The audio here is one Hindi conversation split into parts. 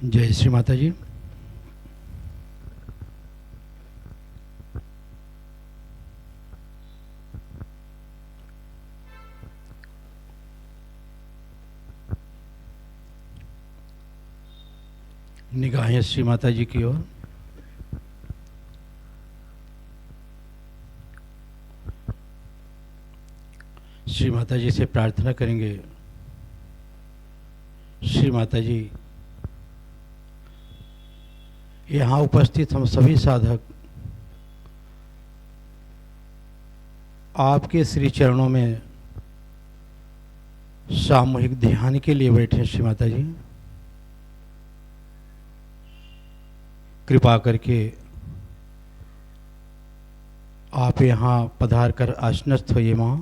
जय श्री माता जी। निगाहें श्री माता जी की ओर। श्री माता जी से प्रार्थना करेंगे, श्री माता जी यहाँ उपस्थित हम सभी साधक आपके श्री चरणों में सामूहिक ध्यान के लिए बैठे हैं। श्री माता जी कृपा करके आप यहाँ पधार कर आसनस्थ होइए माँ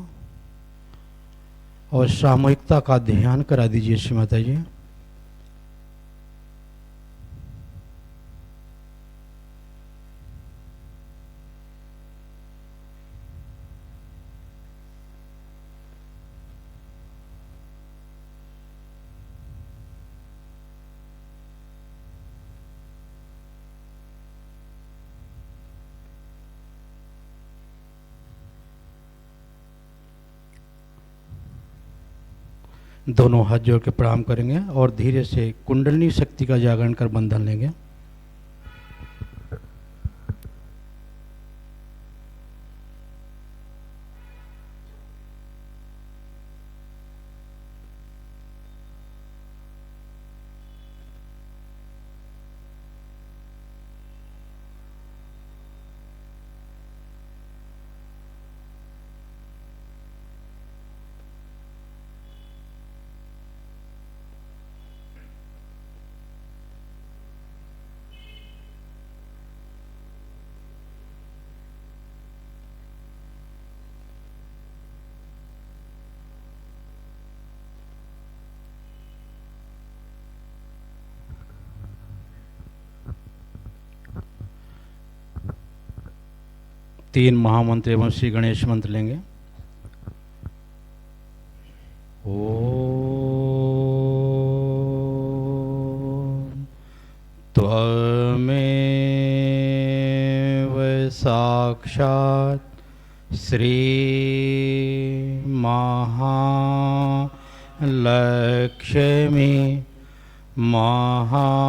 और सामूहिकता का ध्यान करा दीजिए। श्री माता जी दोनों हाथ जोड़ के प्रणाम करेंगे और धीरे से कुंडलिनी शक्ति का जागरण कर बंधन लेंगे। तीन महामंत्र एवं श्री गणेश मंत्र लेंगे। ओम त्वमेव साक्षात् श्री महालक्ष्मी महासरस्वती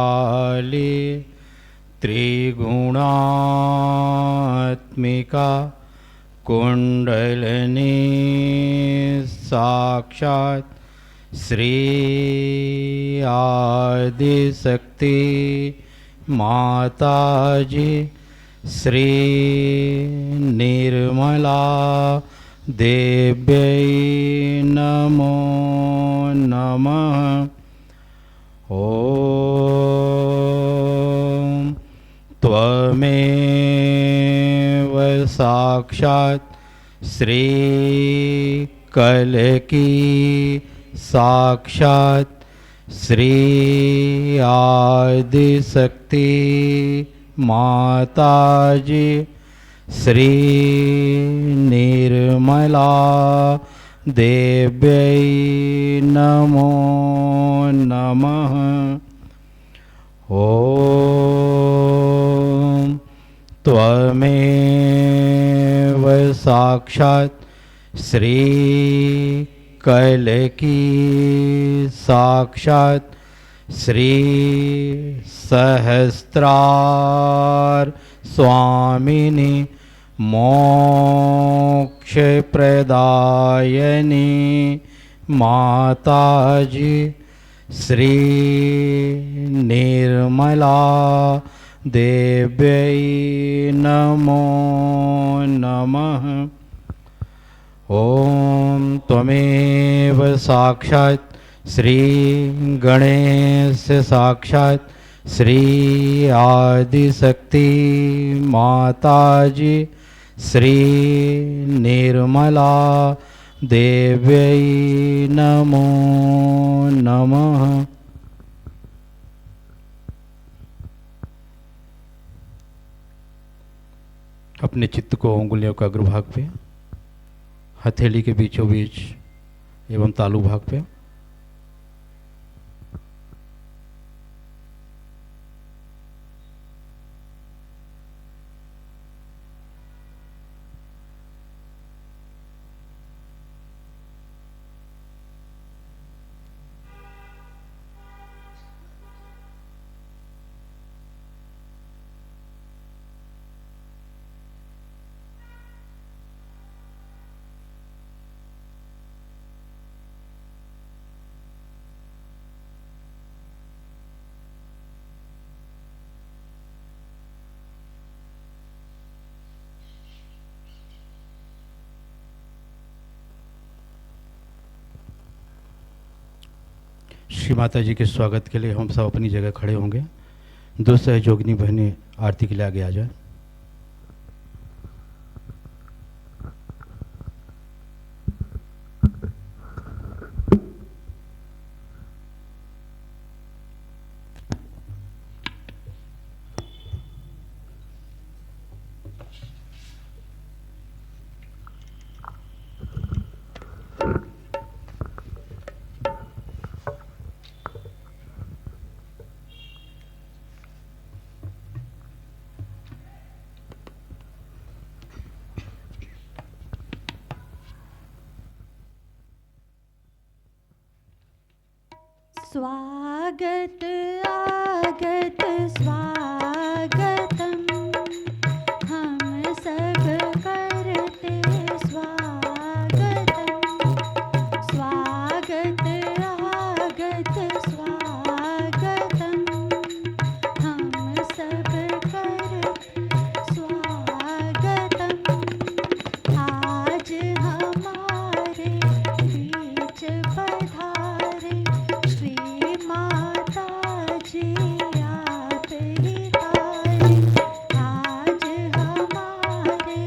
महाकाली त्रिगुणात्मिका कुंडलिनी साक्षात् श्री आदिशक्ति माताजी श्री निर्मला देव्यै नमो नमः। ओम त्वमेव साक्षात् श्री कल्की साक्षात् श्री आदिशक्ति माताजी श्री निर्मला देव्यै नमो नमः। ओम त्वमेव साक्षात् श्री कल्की साक्षात् श्री सहस्रार स्वामिनी मोक्ष प्रदायिनी माताजी श्री निर्मला देव्यै नमो नमः। ओम त्वमेव साक्षात् श्री गणेश साक्षात् श्री आदिशक्ति माताजी श्री निर्मला देव्यै नमो नमः। अपने चित्त को उंगलियों का अग्रभाग पे हथेली के बीचों बीच एवं तालू भाग पे। श्री माता जी के स्वागत के लिए हम सब अपनी जगह खड़े होंगे। दो सहयोगिनी बहनें आरती के लिए आगे आ जाए। स्वागत आगत स्वागतम, हम सब करते स्वागतम। स्वागत आगत स्वागतम, हम सब करते स्वागतम। आज हमारे बीच पधारे श्री माता जी आप ही तारे। आज हमारे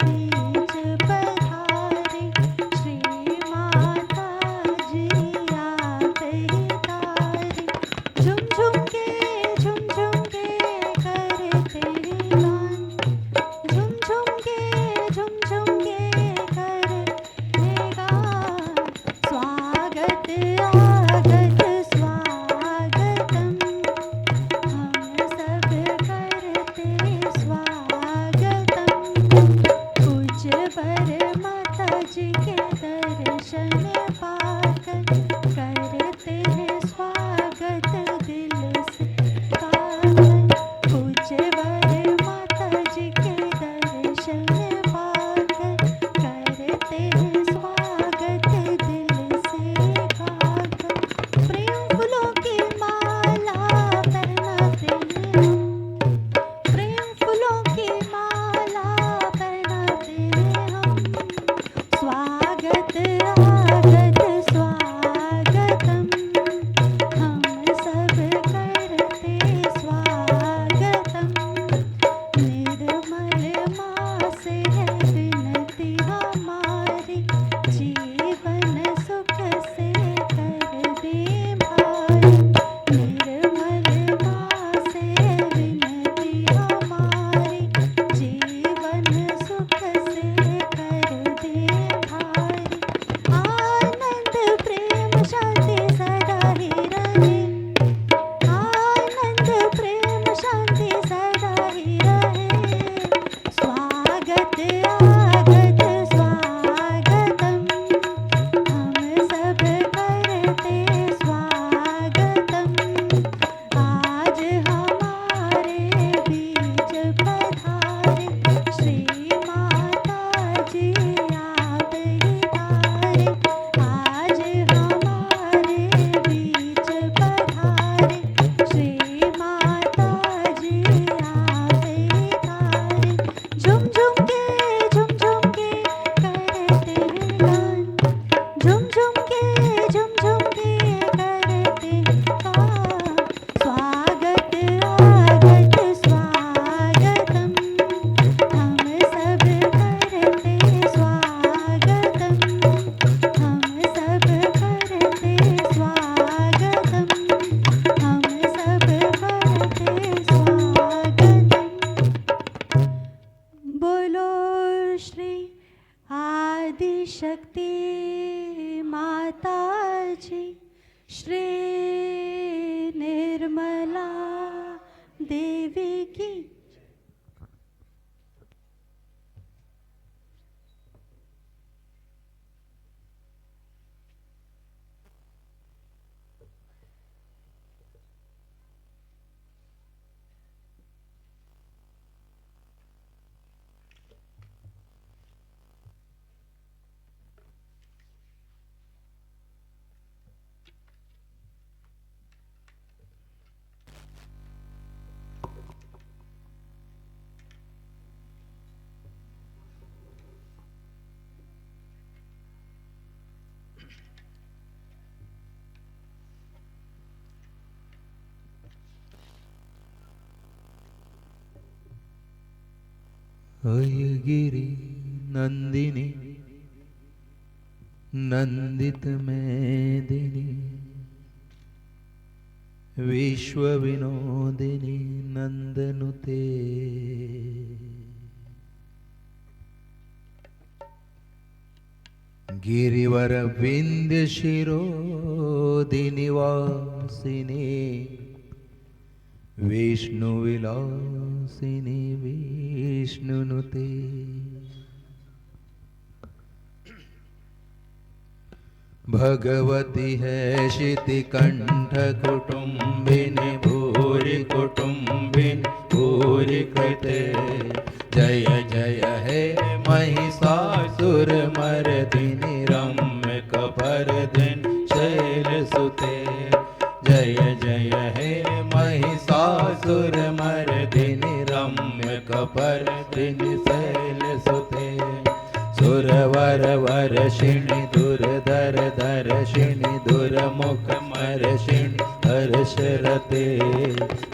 बीच पधारे श्री माता जी आप ही तारे। झुम झुम के करते गान, झुम झुम के करते गान। स्वागत आगत स्वागतम, हम सब करते स्वागतम। पूज्य वर माता जी के दर्शन पाकर करते हैं स्वागत दिल से गाकर। पूज्य वर माता जी के दर्शन पाकर करते हैं स्वागत दिल से गाकर। प्रेम फूलों की माला पहनाते हैं हम, प्रेम फूलों की माला पहनाते हैं हम। स्वागत आगत स्वागतम, आदिशक्ति माता जी श्री निर्मला देवी की गिरि नंदिनी नंदित मेदिनी विश्व विनोदिनी नंदनुते गिरिवर विंध्य शिरोदिनी वासिनी विष्णु विलासिनी विष्णुनुते भगवती है शितिकंठ कुटुंबिनी भूरि कुटुंबिनी भूरि कृते जय जय हे महिषासुर मर्दिनी रम्य कपर्दिनी शैलसुते जय जय हे महिषासुर मर्दिनी रम्य कपर्दिनी शैलसुते सुरवर वर्षिणि दुर्धर दर्शिणि दुर्मुख मर्षिणि हर्षरते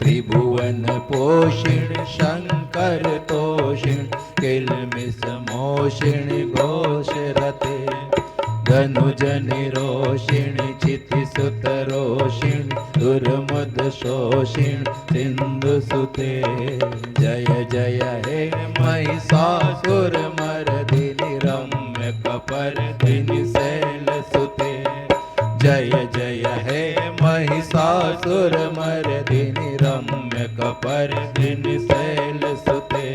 त्रिभुवन पोषिणि शंकर तोषिणि किल्मिष मोषिणि घोषरते धनुज निरोषिणि चितिसुत रोषिणि दुर्मुद शोषिणि सिंधुसुते जय जय हे महिषासुर मर्दिनी रम्य कपर्दिनी शैलसुते जय जय हे महिषासुर मर्दिनी रम्य कपर्दिनी शैलसुते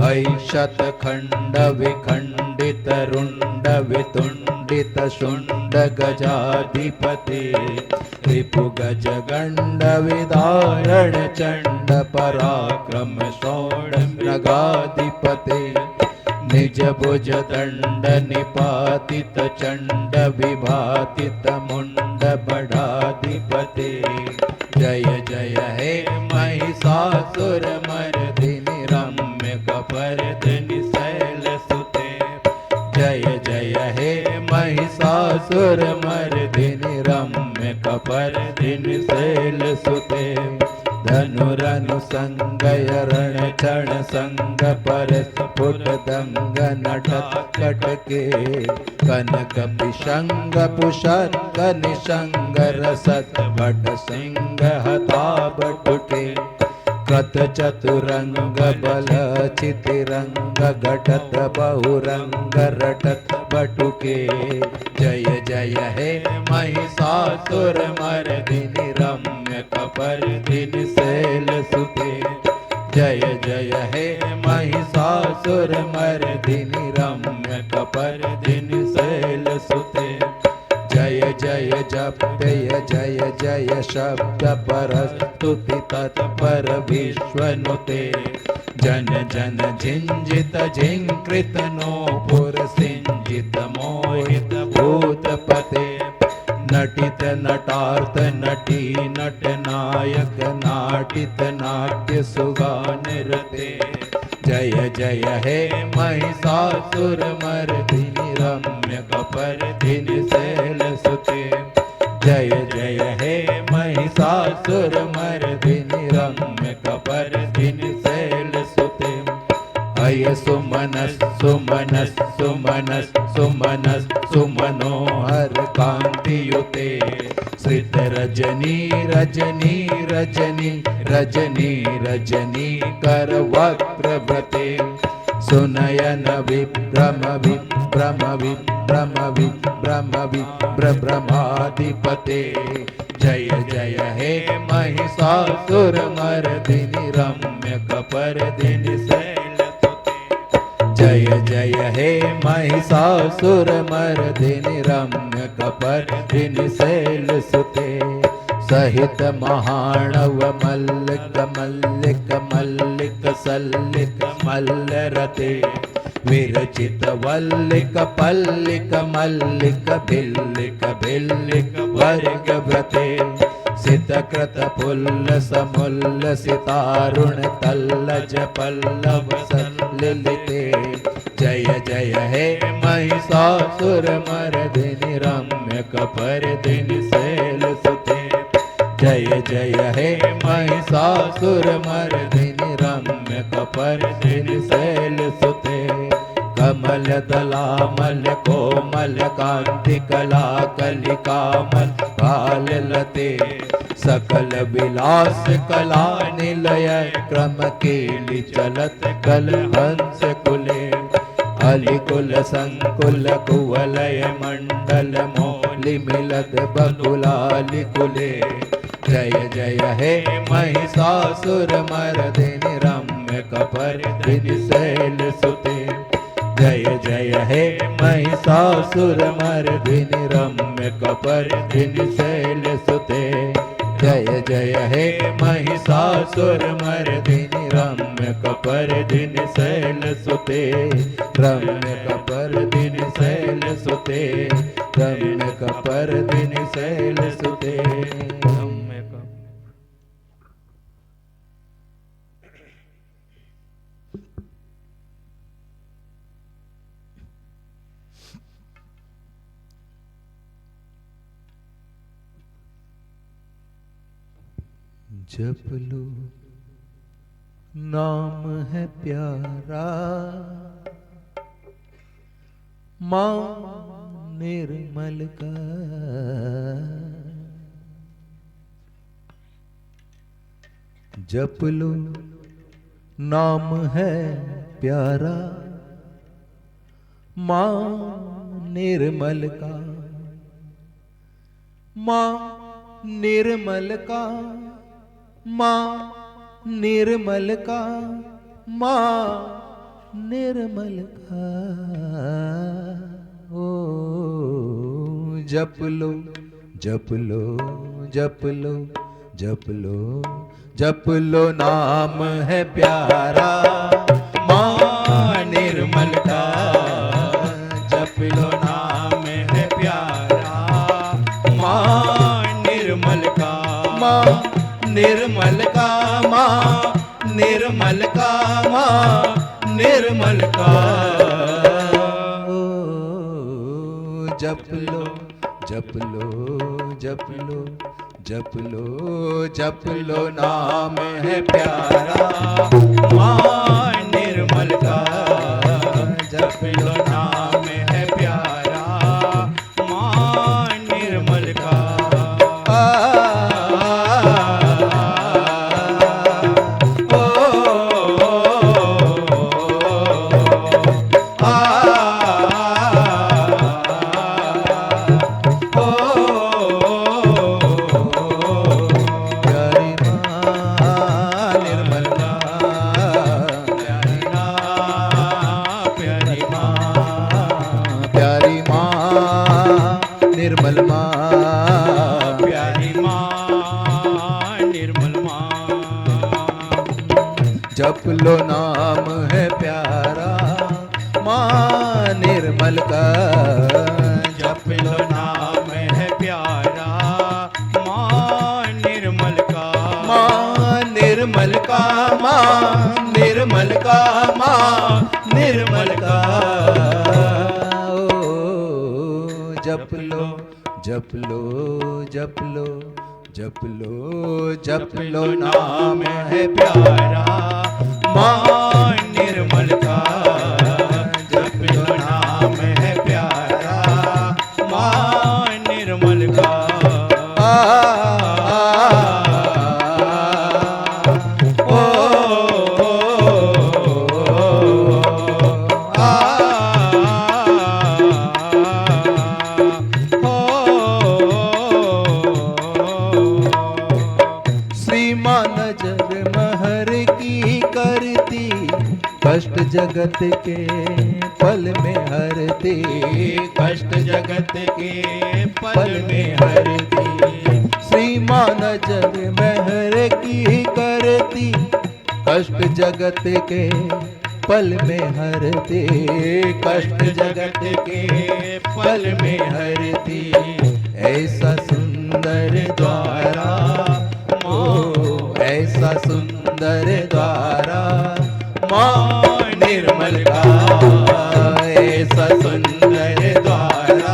ऐ शतखंड विखंडित रुंड वितुंडित शुंड गजाधिपते रिपु गज गंड विदारण चंड पराक्रम शोण मृगाधिपते निज भुज दंड निपातित चंड विभातित मुंड बड़ाधिपते जय जय हे महिषासुर मर्दिनी रम्य कपर्दिनी शैलसुते जय जय हे महिषासुर मर्दिनी रम्य कपर्दिनी शैलसुते धनुरनु संगय रण क्षण संग परस्फुट दंग नटत कटके कनक पिशंग पुषंग निशंग रसत भट सिंह हता बटुके कृत चतुरंग बल चितिरंग घटत बहुरंग रटत बटुके जय जय हे महिषासुर मर्दिनी रम्य कपर्दिनी शैलसुते जय जय हे महिषासुर मर्दिनी रम्य कपर्दिनी शैलसुते जय जय जपय जय जय शब्द परस्तुति तत्पर विश्वनुते जन जन झिंजित झिंकृत नोपुर सिंजित मोहित भूतपते नटित नटार्थ नटी नट नायक नाटित नाट्य सुगानरते जय जय हे महिषासुर मर्दिनी रम्य कपर्दिनी शैलसुते जय जय हे महिषासुर मर्दिनी रम्य कपर्दिनी शैलसुते अय सुमनस सुमनस सुमनस सुमनस सुमनोहर कांतियुते श्रित रजनी रजनी रजनी रजनी रजनी कर वक्र व्रते सुनयन विभ्रम विभ्रम विभ्रम विभ्रम विभ्रमाधिपते जय जय हे महिषासुरमर्दिनि रम्य कपर्दिनि शैलसुते जय जय हे महिषासुरमर्दिनि रम्य कपर्दिनि शैलसुते सहित महाणव मल्लिक मल्लिक मल्लिक सल्लिक मल्लरते विरचित वल्लिक पल्लिक मल्लिक भिल्लिक भिल्लिक वर्ग व्रते सितकृत पुल्ल समुल्ल सितारुण तल्लज पल्लव सल्लिते जय जय हे महिषासुरमर्दिनि रम्य कपर्दिनि शैलसुते जय जय हे महिषासुरमर्दिनि रम्य कपर्दिनि शैलसुते कमल दलामल कोमल कांति कला कलिकामल काललते सकल विलास कला निलय क्रम केलि चलत कल हंस कुले अलिकुल संकुल कुवलय मंडल मौलि मिलत बकुलालिकुले जय जय हे महिषासुरमर्दिनि रम्य कपर्दिनि शैलसुते जय जय हे महिषासुरमर्दिनि रम्य कपर्दिनि शैलसुते जय जय हे महिषासुरमर्दिनि रम्य कपर्दिनि शैलसुते रम्य कपर्दिनि शैलसुते रम्य कपर्दिनि शैलसुते रम्य जप लो नाम है प्यारा माँ निर्मल का जप लो नाम है प्यारा माँ निर्मल का माँ निर्मल का माँ निर्मल का माँ निर्मल का ओ जप लो जप लो जप लो जप लो जप लो नाम है प्यारा माँ निर्मल का जप लो नाम है प्यारा माँ निर्मल का माँ निर्मल का माँ निर्मल का माँ निर्मल का ओ जप लो जप लो जप लो जप लो जप लो नाम है प्यारा माँ निर्मल का जप लो नाम है प्यारा माँ निर्मल का निर्मल माँ प्यारी माँ निर्मल माँ जप लो नाम है प्यारा माँ निर्मल का जप लो नाम है प्यारा माँ निर्मल का माँ निर्मल का माँ निर्मल का माँ निर्मल का जप लो जप लो जप लो जप लो जप लो नाम है प्यारा माँ निर्मल का जप लो नाम है प्यारा माँ निर्मल का ओ जगत के पल में हरती, कष्ट जगत के पल में हरती, श्रीमान जग महर की करती, कष्ट जगत के पल में हरती, कष्ट जगत के पल में हरती, ऐसा सुंदर द्वारा, ओ ऐसा सुंदर द्वारा माँ निर्मल का, ऐसा सुंदर द्वारा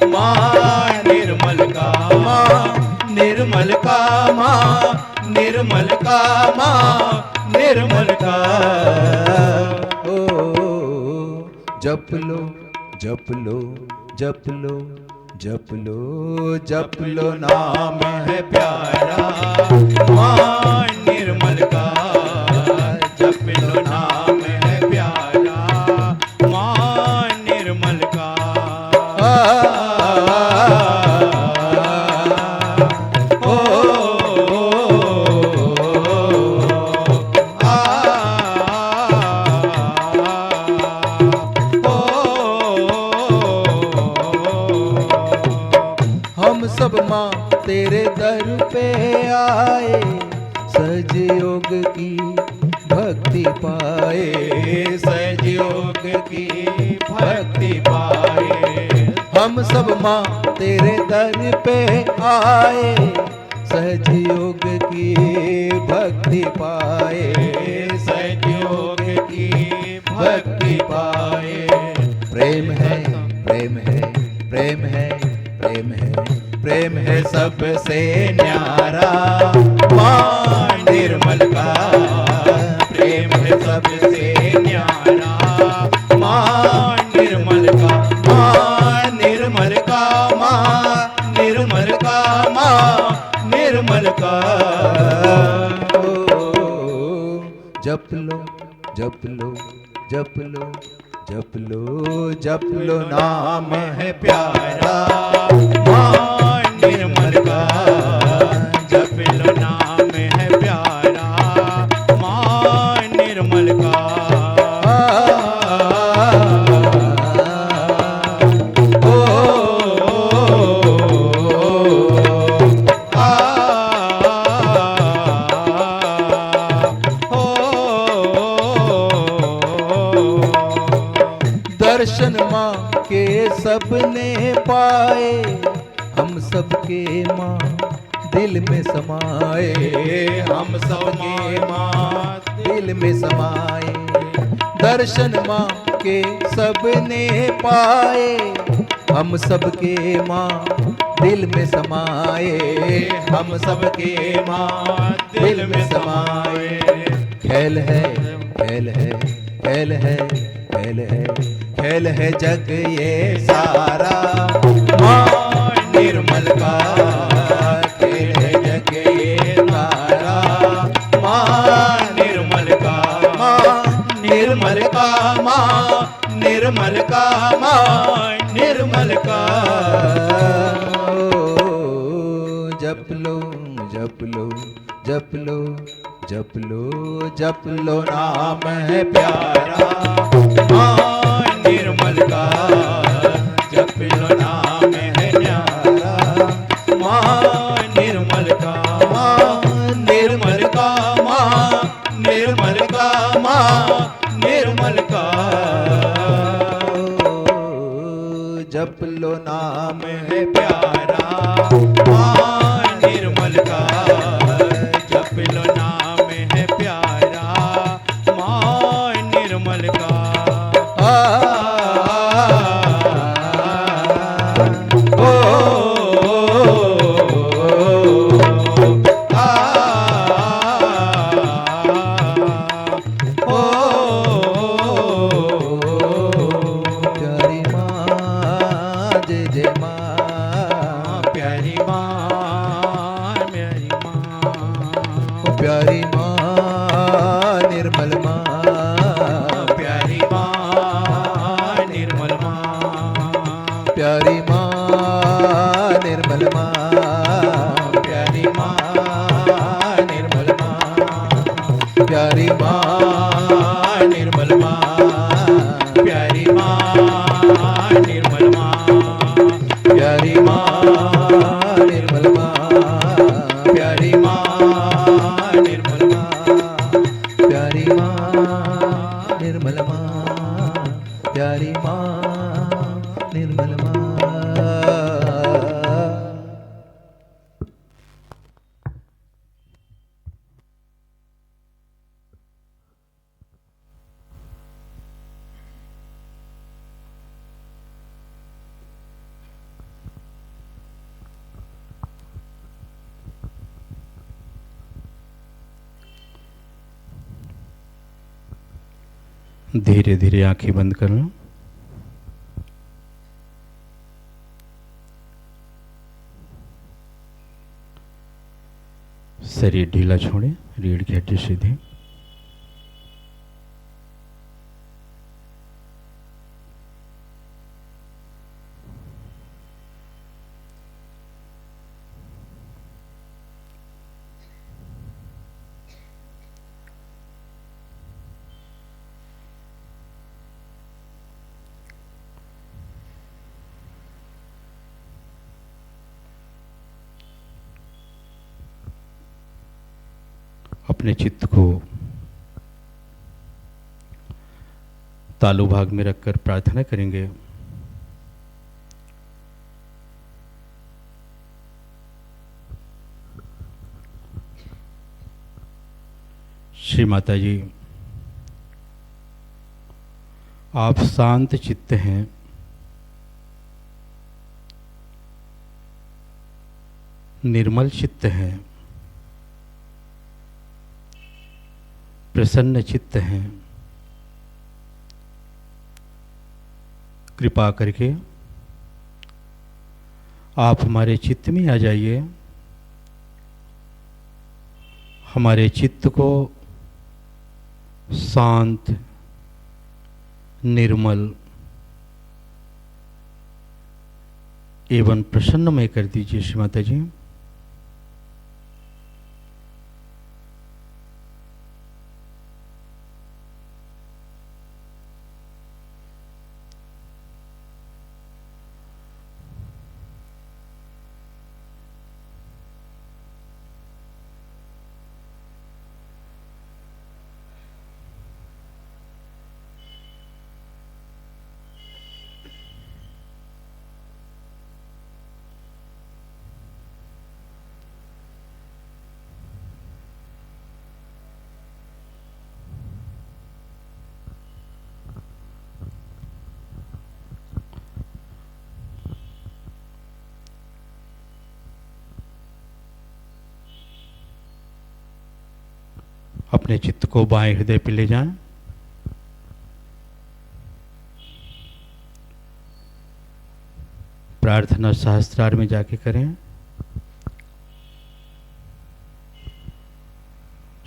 माँ निर्मल का, माँ निर्मल का, माँ निर्मल का, माँ निर्मल का। ओ जप लो जप लो जप लो जप लो जप लो नाम है प्यारा माँ निर्मल का, जप लो नाम है प्यारा माँ निर्मल का। हम सब माँ तेरे दर पे आए, सहज योग की भक्ति पाए, सहयोग की भक्ति पाए, हम सब माँ तेरे दर पे आए, सहज योग की भक्ति पाए, सहयोग की भक्ति पाए। प्रेम है प्रेम है प्रेम है प्रेम है प्रेम है सबसे न्यारा माँ निर्मल का, प्रेम है सबसे न्यारा माँ निर्मल का, माँ निर्मल का, माँ निर्मल का, माँ निर्मल का। जप लो जप लो जप लो जप लो जप लो नाम है प्यारा माँ निर्मल का, जप लो नाम है प्यारा माँ निर्मल का। दर्शन माँ के सबने पाए, हम सबके माँ दिल में समाए, हम सबके माँ दिल में समाए। दर्शन माँ के सबने पाए, हम सबके माँ दिल में समाए, हम सबके माँ दिल में समाए। खेल है खेल है खेल है खेल है खेल है जग ये सारा माँ निर्मल का, खेल है जग ये सारा माँ निर्मल का, माँ निर्मल का, माँ निर्मल का, माँ निर्मल का। ओ, जप लो जप लो जप लो जप लो जप लो नाम है प्यारा माँ निर्मल का, जप लो नाम है प्यारा माँ निर्मल का, माँ निर्मल का, माँ निर्मल का, माँ निर्मल का। ओ, जप लो नाम है प्यारा माँ निर्मल का, जप लो नाम है प्यारा माँ निर्मल का। प्यारी माँ जय जय माँ, प्यारी माँ मेरी माँ, प्यारी माँ निर्मल माँ, प्यारी माँ निर्मल माँ, प्यारी माँ निर्मल माँ, प्यारी माँ निर्मल माँ, प्यारी माँ निर्मल माँ। निर्मल माँ। धीरे धीरे आंखें बंद करना। शरीर ढीला छोड़े, रीढ़ की हड्डी सीधी। अपने चित्त को तालु भाग में रखकर प्रार्थना करेंगे। श्री माता जी, आप शांत चित्त हैं, निर्मल चित्त हैं, प्रसन्न चित्त हैं। कृपा करके आप हमारे चित्त में आ जाइए, हमारे चित्त को शांत, निर्मल एवं प्रसन्नमय कर दीजिए। श्री माता जी, अपने चित्त को बाएं हृदय पे ले जाएं। प्रार्थना सहस्त्रार में जाके करें।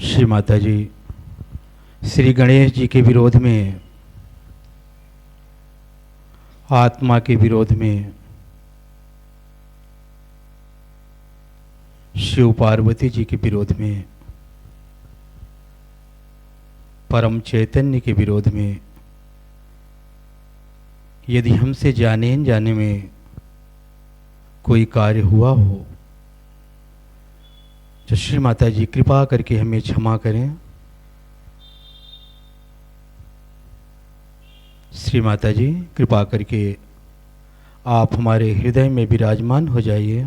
श्री माता जी, श्री गणेश जी के विरोध में, आत्मा के विरोध में, शिव पार्वती जी के विरोध में, परम चैतन्य के विरोध में, यदि हमसे जाने अनजाने में कोई कार्य हुआ हो तो श्री माता जी कृपा करके हमें क्षमा करें। श्री माता जी, कृपा करके आप हमारे हृदय में विराजमान हो जाइए।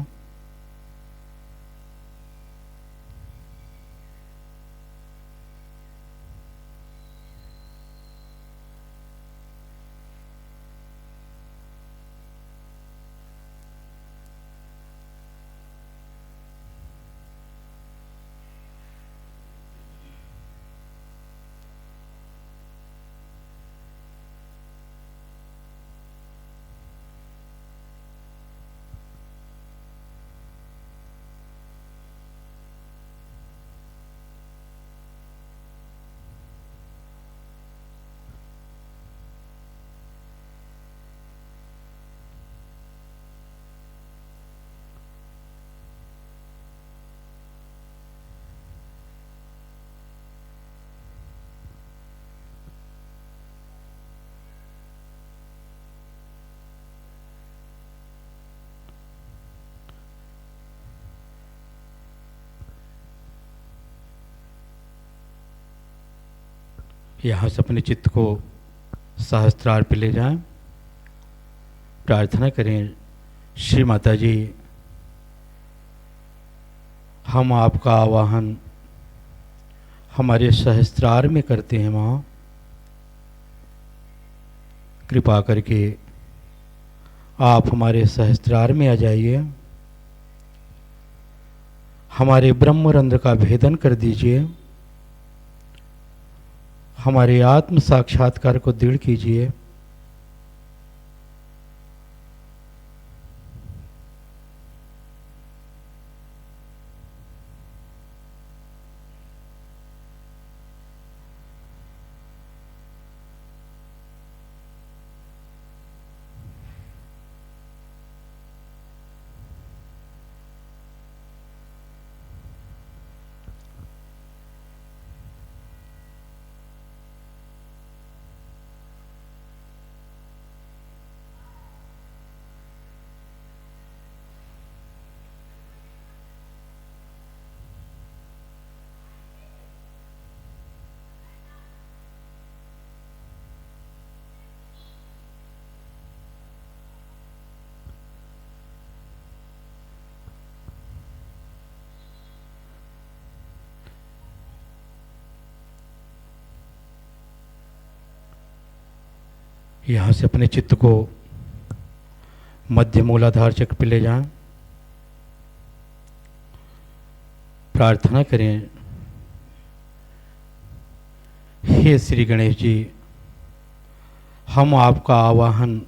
यहाँ से अपने चित्त को सहस्त्रार पे ले जाएं। प्रार्थना करें, श्री माता जी हम आपका आवाहन हमारे सहस्त्रार में करते हैं माँ। कृपा करके आप हमारे सहस्त्रार में आ जाइए, हमारे ब्रह्मरंध्र का भेदन कर दीजिए, हमारे आत्म साक्षात्कार को दृढ़ कीजिए। यहाँ से अपने चित्त को मध्य मूलाधार चक्र पे ले जाएं। प्रार्थना करें, हे श्री गणेश जी हम आपका आवाहन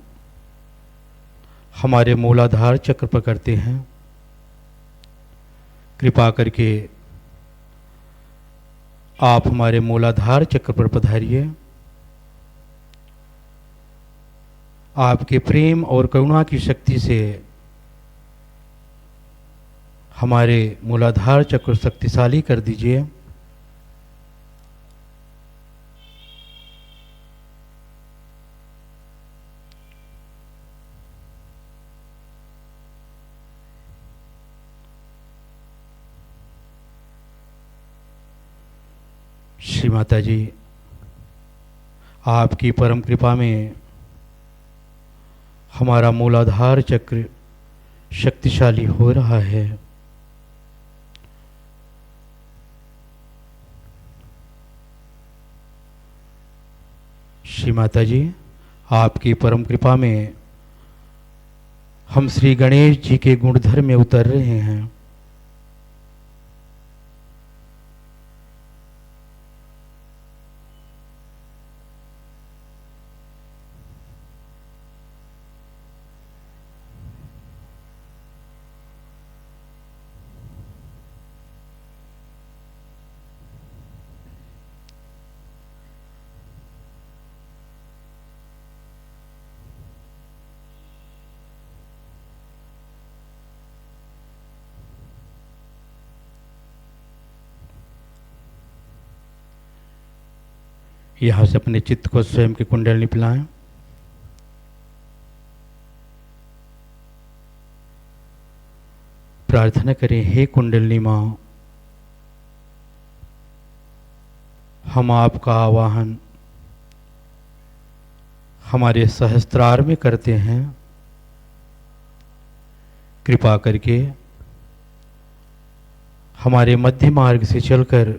हमारे मूलाधार चक्र पर करते हैं। कृपा करके आप हमारे मूलाधार चक्र पर पधारिए। आपके प्रेम और करुणा की शक्ति से हमारे मूलाधार चक्र शक्तिशाली कर दीजिए। श्री माता जी आपकी परम कृपा में हमारा मूलाधार चक्र शक्तिशाली हो रहा है। श्री माता जी आपकी परम कृपा में हम श्री गणेश जी के गुणधर्म में उतर रहे हैं। यहाँ से अपने चित्त को स्वयं की कुंडली पिलाएं। प्रार्थना करें, हे कुंडली माँ हम आपका आवाहन हमारे सहस्त्रार में करते हैं। कृपा करके हमारे मध्य मार्ग से चलकर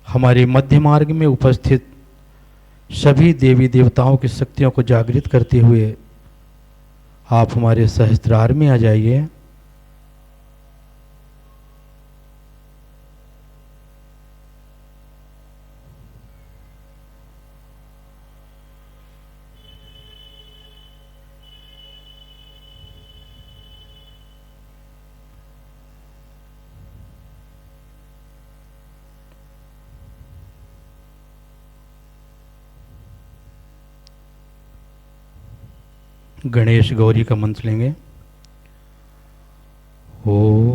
हमारे मध्य मार्ग में उपस्थित सभी देवी देवताओं की शक्तियों को जागृत करते हुए आप हमारे सहस्त्रार में आ जाइए। गणेश गौरी का मंत्र लेंगे। ओम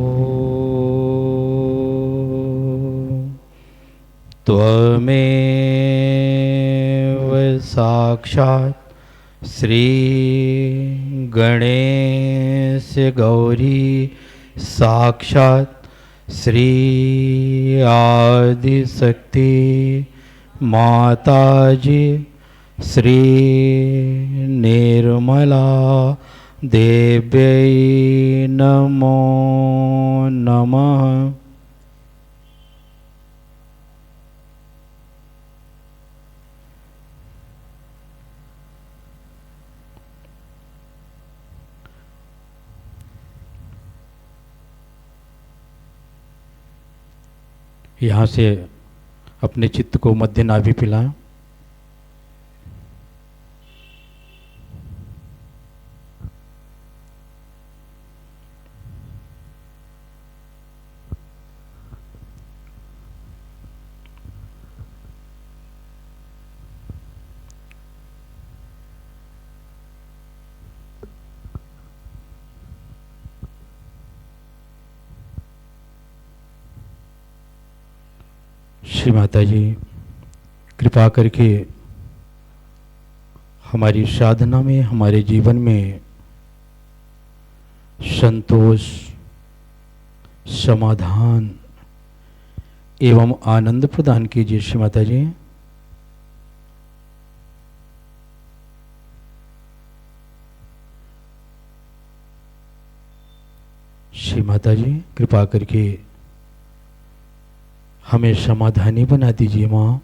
त्वमेव साक्षात् श्री गणेश गौरी साक्षात् श्री आदिशक्ति माताजी श्री निर्मला निर्मला देव्यै नमो नमः। यहाँ से अपने चित्त को मध्य नाभि पिलाएं। श्री माता जी कृपा करके हमारी साधना में, हमारे जीवन में संतोष, समाधान एवं आनंद प्रदान कीजिए। श्री माता जी श्री माता जी कृपा करके हमें समाधानी बना दीजिए माँ।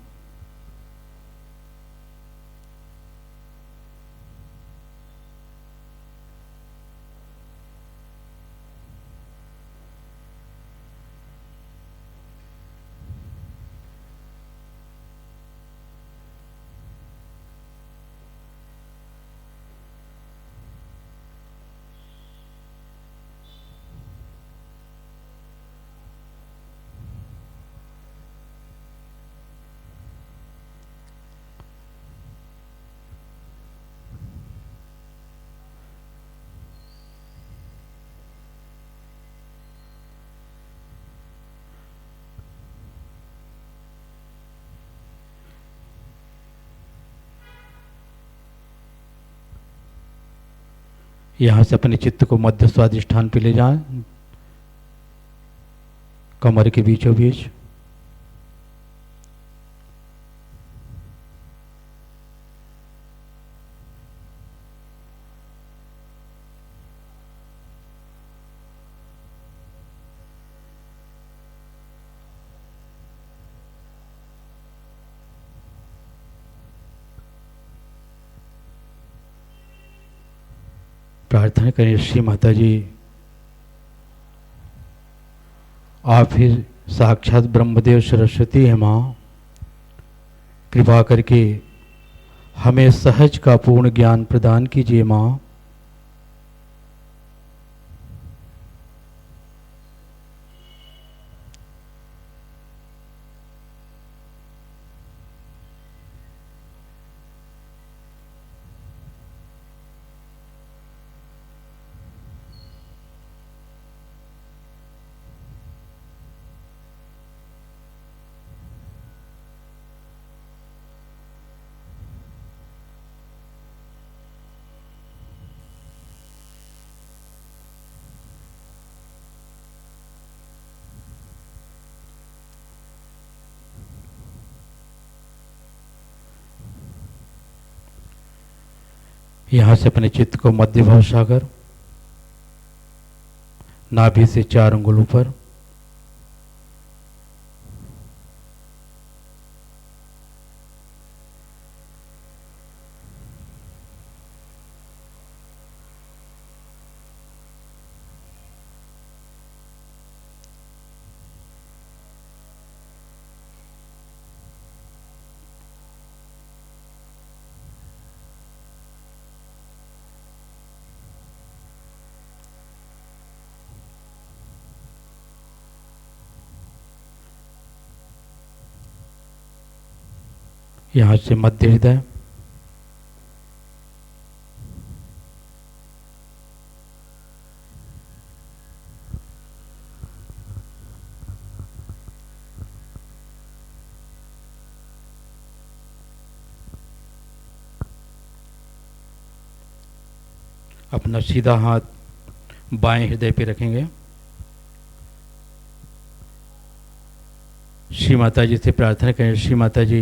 यहाँ से अपने चित्त को मध्य स्वादिष्ठान पे ले जाएं, कमर के बीचों बीच। प्रार्थना करें श्री माता जी, आप फिर साक्षात ब्रह्मदेव सरस्वती हैं माँ। कृपा करके हमें सहज का पूर्ण ज्ञान प्रदान कीजिए माँ। यहाँ से अपने चित्त को मध्य भव सागर, नाभि से 4 अंगुल ऊपर, यहाँ से मध्य हृदय, अपना सीधा हाथ बाएं हृदय पे रखेंगे। श्री माता जी से प्रार्थना करें, श्री माता जी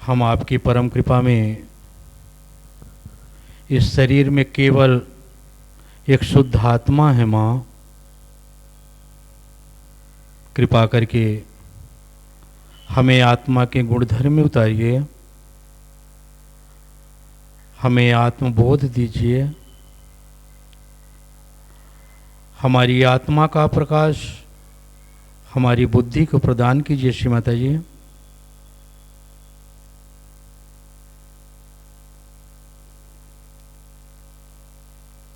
हम आपकी परम कृपा में इस शरीर में केवल एक शुद्ध आत्मा है माँ। कृपा करके हमें आत्मा के गुणधर्म में उतारिए, हमें आत्मबोध दीजिए। हमारी आत्मा का प्रकाश हमारी बुद्धि को प्रदान कीजिए श्री माता जी।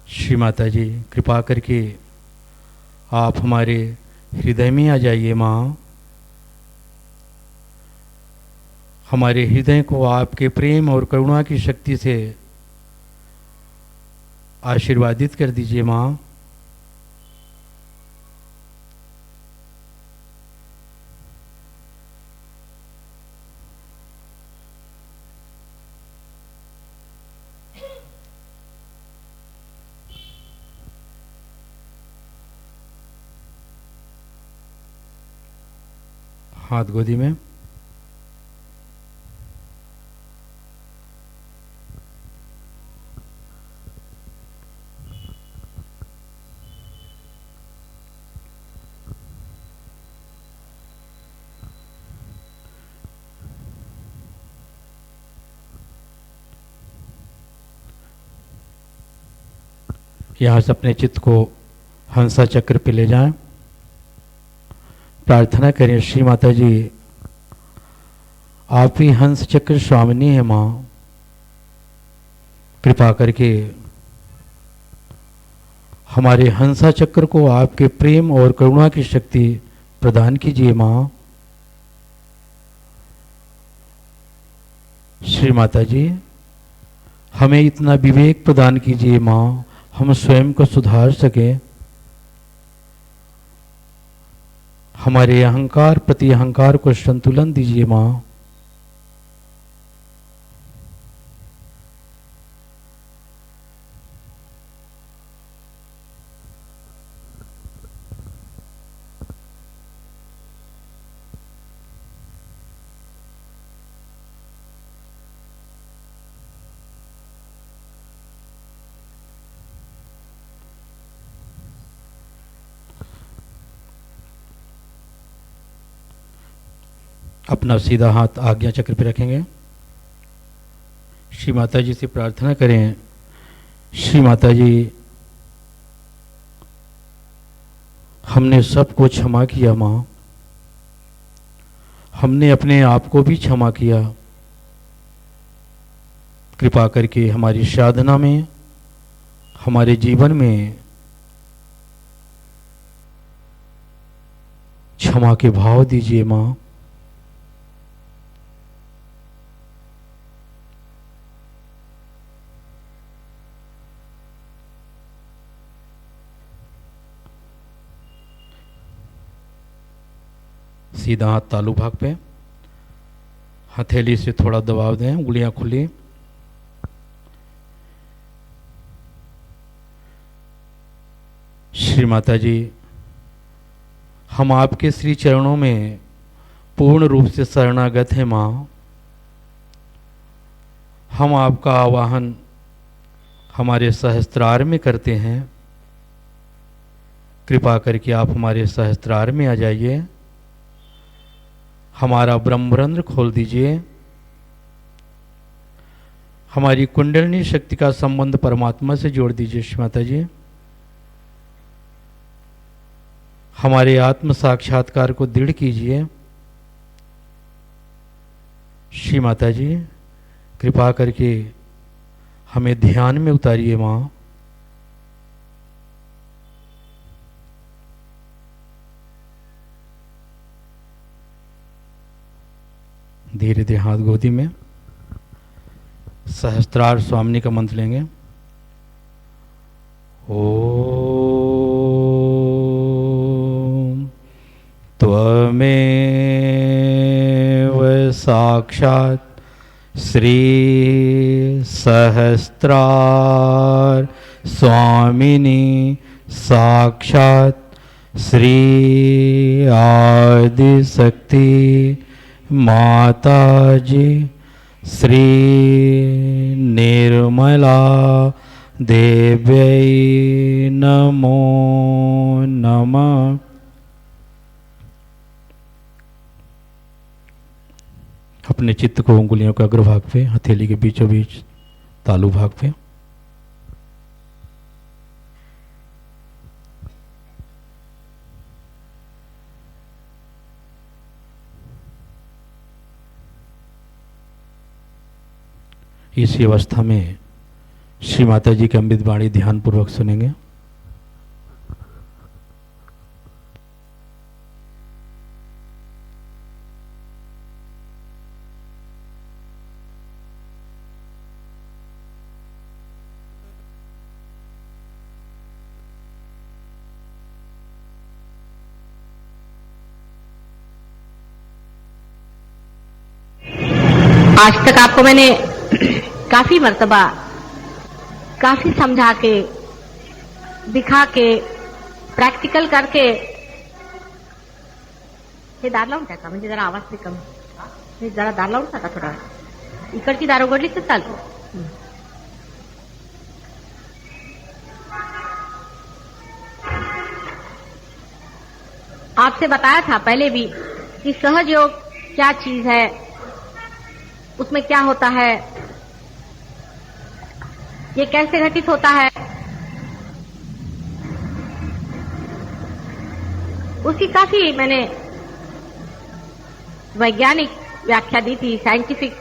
श्री माता जी कृपा करके आप हमारे हृदय में आ जाइए माँ। हमारे हृदय को आपके प्रेम और करुणा की शक्ति से आशीर्वादित कर दीजिए माँ। हाथ गोदी में। यहाँ से अपने चित्त को हंसा चक्र पे ले जाएं। प्रार्थना करें श्री माता जी, आप ही हंस चक्र स्वामिनी है माँ। कृपा करके हमारे हंसा चक्र को आपके प्रेम और करुणा की शक्ति प्रदान कीजिए माँ। श्री माता जी हमें इतना विवेक प्रदान कीजिए माँ, हम स्वयं को सुधार सके। हमारे अहंकार प्रति अहंकार को संतुलन दीजिए माँ। अपना सीधा हाथ आज्ञा चक्र पे रखेंगे। श्री माता जी से प्रार्थना करें, श्री माता जी हमने सबको क्षमा किया माँ, हमने अपने आप को भी क्षमा किया। कृपा करके हमारी साधना में, हमारे जीवन में क्षमा के भाव दीजिए माँ। सीधा हाथ तालू भाग पे, हथेली से थोड़ा दबाव दें, उंगलियां खुली। श्री माता जी हम आपके श्री चरणों में पूर्ण रूप से शरणागत हैं माँ। हम आपका आवाहन हमारे सहस्त्रार में करते हैं। कृपा करके आप हमारे सहस्त्रार में आ जाइए, हमारा ब्रह्मरंध्र खोल दीजिए। हमारी कुंडलिनी शक्ति का संबंध परमात्मा से जोड़ दीजिए श्री माता जी। हमारे आत्म साक्षात्कार को दृढ़ कीजिए श्री माता जी। कृपा करके हमें ध्यान में उतारिए माँ। धीरे धीरे हाथ गोदी में, सहस्त्रार स्वामिनी का मंत्र लेंगे। ओम त्वमेव साक्षात् श्री सहस्त्रार स्वामिनी साक्षात् श्री आदि शक्ति माता जी श्री निर्मला देव्यै नमो नमः। अपने चित्त को उंगलियों के अग्रभाग पे, हथेली के बीचों बीच तालू भाग पे इसी अवस्था में श्री माता जी की अमृत वाणी ध्यान पूर्वक सुनेंगे। आज तक आपको मैंने काफी मर्तबा काफी समझा के, दिखा के, प्रैक्टिकल करके हे दार लावून टाका, म्हणजे जरा आवाज कमी, हे जरा दार लावून टाका थोडा, इकडची दार उघडली तर चालतो। आपसे बताया था पहले भी कि सहज योग क्या चीज है, उसमें क्या होता है, ये कैसे घटित होता है, उसकी काफी मैंने वैज्ञानिक व्याख्या दी थी, साइंटिफिक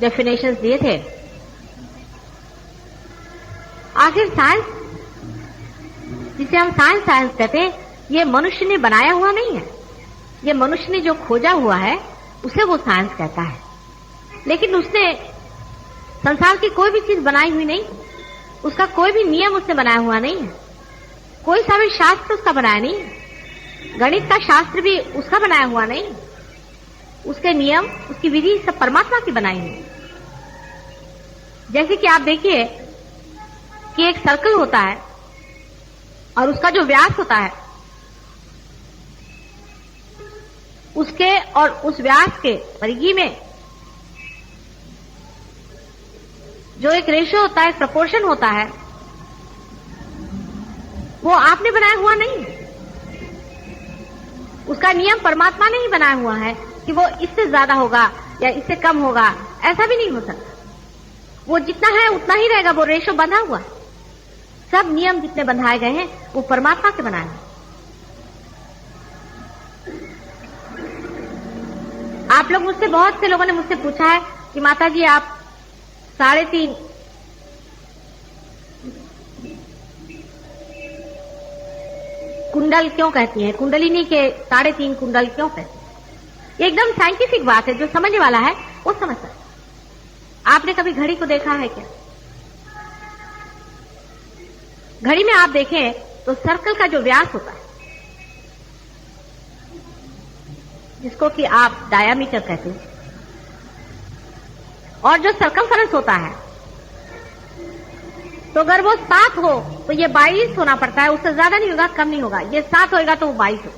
डेफिनेशंस दिए थे। आखिर साइंस, जिसे हम साइंस कहते हैं, ये मनुष्य ने बनाया हुआ नहीं है, ये मनुष्य ने जो खोजा हुआ है उसे वो साइंस कहता है। लेकिन उसने संसार की कोई भी चीज बनाई हुई नहीं, उसका कोई भी नियम उसने बनाया हुआ नहीं है, कोई सा भी शास्त्र उसका बनाया नहीं है, गणित का शास्त्र भी उसका बनाया हुआ नहीं, उसके नियम, उसकी विधि सब परमात्मा की बनाई हुई। जैसे कि आप देखिए कि एक सर्कल होता है और उसका जो व्यास होता है, उसके और उस व्यास के परिधि में जो एक रेशो होता है, प्रपोर्शन होता है, वो आपने बनाया हुआ नहीं है, उसका नियम परमात्मा ने ही बनाया हुआ है कि वो इससे ज्यादा होगा या इससे कम होगा, ऐसा भी नहीं हो सकता। वो जितना है उतना ही रहेगा, वो रेशो बंधा हुआ है। सब नियम जितने बंधाए गए हैं वो परमात्मा के बनाए हैं। आप लोग मुझसे, बहुत से लोगों ने मुझसे पूछा है कि माता जी आप 3.5 कुंडल क्यों कहती हैं, कुंडलिनी के 3.5 कुंडल क्यों कहती हैं? ये एकदम साइंटिफिक बात है, जो समझने वाला है वो समझता है। आपने कभी घड़ी को देखा है क्या? घड़ी में आप देखें तो सर्कल का जो व्यास होता है, जिसको कि आप डायामीटर कहते हैं, और जो सर्कमफरेंस होता है, तो अगर वो 7 हो तो ये 22 होना पड़ता है, उससे ज्यादा नहीं होगा, कम नहीं होगा। ये 7 होगा तो वो 22 हो।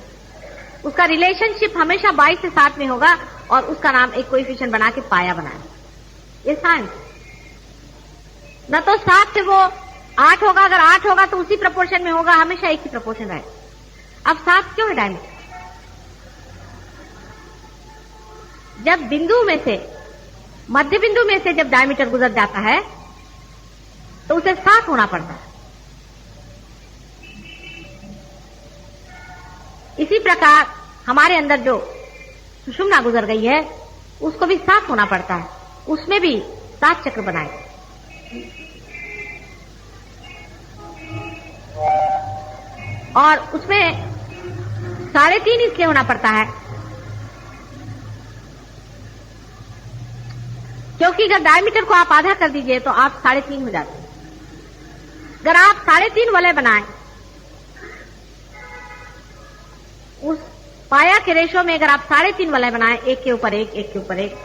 उसका रिलेशनशिप हमेशा 22 से 7 में होगा और उसका नाम एक कोएफिशिएंट बना के पाया बनाया। ये साइंस। न तो 7 से वो 8 होगा, अगर 8 होगा तो उसी प्रपोर्शन में होगा, हमेशा एक ही प्रपोर्शन रहेगा। अब 7 क्यों है डायमीटर? जब बिंदु में से, मध्य बिंदु में से जब डायमीटर गुजर जाता है तो उसे 7 होना पड़ता है। इसी प्रकार हमारे अंदर जो सुषुम्ना गुजर गई है उसको भी 7 होना पड़ता है, उसमें भी 7 चक्र बनाए। और उसमें 3.5 इसलिए होना पड़ता है क्योंकि अगर डायमीटर को आप आधा कर दीजिए तो आप 3.5 हो जाते हैं। अगर आप 3.5 वलय बनाए उस पाया के रेशो में, अगर आप 3.5 वलय बनाए, एक के ऊपर एक, एक के ऊपर एक,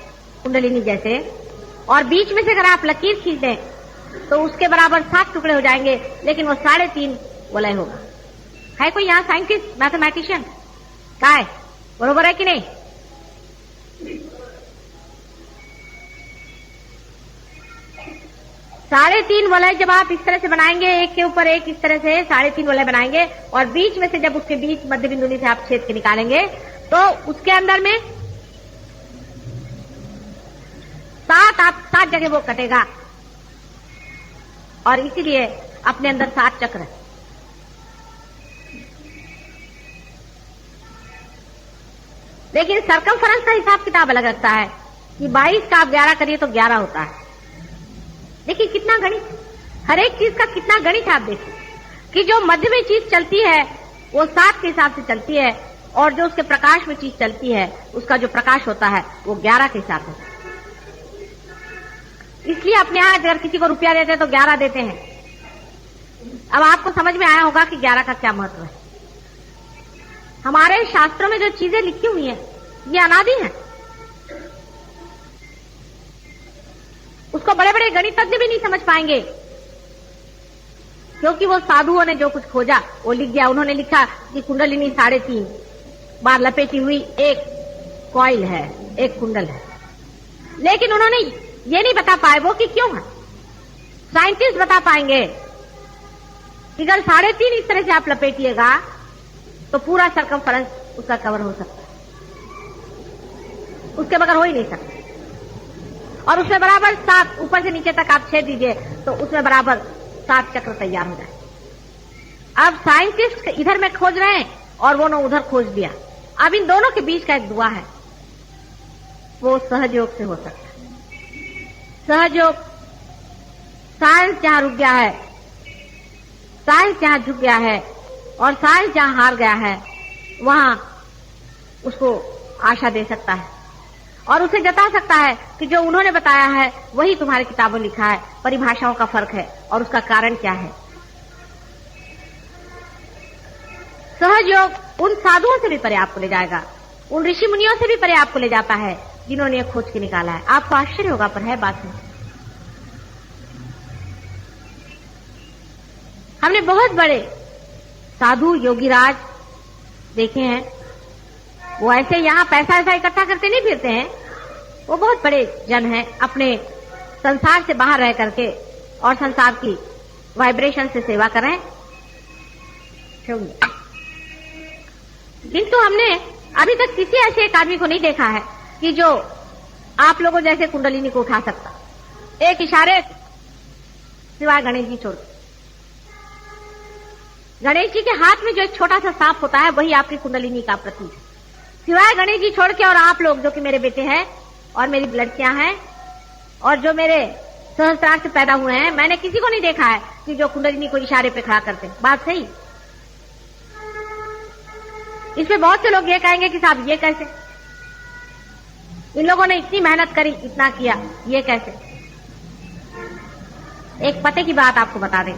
कुंडलिनी जैसे, और बीच में से अगर आप लकीर खींच दें तो उसके बराबर 7 टुकड़े हो जाएंगे, लेकिन वो 3.5 वलय होगा। है कोई यहां साइंटिस्ट, मैथमेटिशियन? क्या है, बरोबर है कि नहीं? 3.5 वलय जब आप इस तरह से बनाएंगे, एक के ऊपर एक इस तरह से 3.5 वलय बनाएंगे और बीच में से जब उसके बीच मध्य बिंदुनी से आप छेद के निकालेंगे तो उसके अंदर में 7 जगह वो कटेगा और इसीलिए अपने अंदर 7 चक्र है। लेकिन सरकमफेरेंस का हिसाब किताब अलग रखता है कि 22 का आप 11 करिए तो 11 होता है। देखिए कितना गणित, हर एक चीज का कितना गणित आप देखिए कि जो मध्य में चीज चलती है वो 7 के हिसाब से चलती है और जो उसके प्रकाश में चीज चलती है उसका जो प्रकाश होता है वो 11 के हिसाब से। इसलिए अपने यहां अगर किसी को रुपया देते हैं तो 11 देते हैं। अब आपको समझ में आया होगा कि 11 का क्या महत्व है। हमारे शास्त्रों में जो चीजें लिखी हुई हैं ये अनादि हैं। उसको बड़े बड़े गणितज्ञ भी नहीं समझ पाएंगे क्योंकि वो साधुओं ने जो कुछ खोजा वो लिख दिया। उन्होंने लिखा कि कुंडलिनी 3.5 बार लपेटी हुई एक कॉइल है, एक कुंडल है, लेकिन उन्होंने ये नहीं बता पाए वो कि क्यों है। साइंटिस्ट बता पाएंगे कि अगर 3.5 इस तरह से आप लपेटिएगा तो पूरा सरकमफेरेंस उसका कवर हो सकता है, उसके बगैर हो ही नहीं सकता। और उसमें बराबर 7 ऊपर से नीचे तक आप छेद दीजिए तो उसमें बराबर 7 चक्र तैयार हो जाए। अब साइंटिस्ट इधर में खोज रहे हैं और वो ने उधर खोज दिया। अब इन दोनों के बीच का एक दुआ है, वो सहयोग से हो सकता है। सहयोग, साइंस जहां रुक गया है, साइंस जहां झुक गया है और साइंस जहां हार गया है वहां उसको आशा दे सकता है और उसे जता सकता है कि जो उन्होंने बताया है वही तुम्हारी किताबों में लिखा है। परिभाषाओं का फर्क है और उसका कारण क्या है। सहयोग उन साधुओं से भी परे आपको ले जाएगा, उन ऋषि मुनियों से भी परे आपको ले जाता है जिन्होंने ये खोज के निकाला है। आपको आश्चर्य होगा पर है बात में। हमने बहुत बड़े साधु योगीराज देखे हैं, वो ऐसे यहां पैसा ऐसा इकट्ठा करके नहीं फिरते हैं। वो बहुत बड़े जन हैं, अपने संसार से बाहर रह करके और संसार की वाइब्रेशन से सेवा कर रहे हैं। किंतु हमने अभी तक किसी ऐसे एक आदमी को नहीं देखा है कि जो आप लोगों जैसे कुंडलिनी को उठा सकता, एक इशारे सिवाय गणेश जी छोड़। गणेश जी के हाथ में जो एक छोटा सा सांप होता है वही आपकी कुंडलिनी का प्रतीक है। सिवाय गणेश जी छोड़ के और आप लोग जो कि मेरे बेटे हैं और मेरी लड़कियां हैं और जो मेरे सहस्त्रार से पैदा हुए हैं, मैंने किसी को नहीं देखा है कि जो कुंडलिनी को इशारे पे खड़ा करते। बात सही। इसमें बहुत से लोग ये कहेंगे कि साहब ये कैसे, इन लोगों ने इतनी मेहनत करी, इतना किया, ये कैसे। एक पते की बात आपको बता दें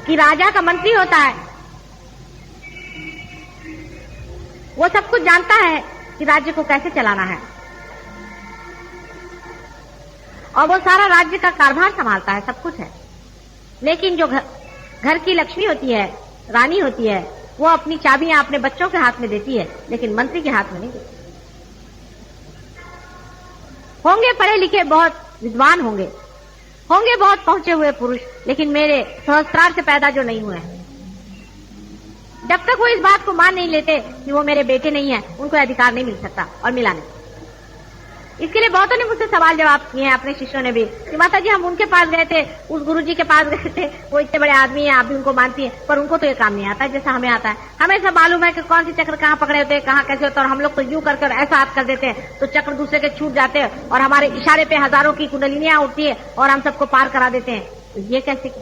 कि राजा का मंत्री होता है, वो सब कुछ जानता है कि राज्य को कैसे चलाना है और वो सारा राज्य का कारभार संभालता है, सब कुछ है। लेकिन जो घर की लक्ष्मी होती है, रानी होती है, वो अपनी चाबियां अपने बच्चों के हाथ में देती है लेकिन मंत्री के हाथ में नहीं देती। होंगे पढ़े लिखे, बहुत विद्वान होंगे बहुत पहुंचे हुए पुरुष, लेकिन मेरे सहस्त्रार से पैदा जो नहीं हुए हैं, जब तक वो इस बात को मान नहीं लेते कि वो मेरे बेटे नहीं है, उनको अधिकार नहीं मिल सकता और मिला नहीं। इसके लिए बहुतों ने मुझसे सवाल जवाब किए हैं, अपने शिष्यों ने भी, कि माता जी हम उनके पास गए थे, उस गुरुजी के पास गए थे, वो इतने बड़े आदमी हैं, आप भी उनको मानती हैं, पर उनको तो ये काम नहीं आता जैसा हमें आता है। हमें सब मालूम है कि कौन सी चक्र कहाँ पकड़े होते हैं, कहाँ कैसे होते हैं, और हम लोग तो यूं कर ऐसा हाथ कर देते हैं तो चक्र दूसरे के छूट जाते हैं और हमारे इशारे पे हजारों की कुंडलिनियां उठती है और हम सबको पार करा देते हैं। तो ये कैसे?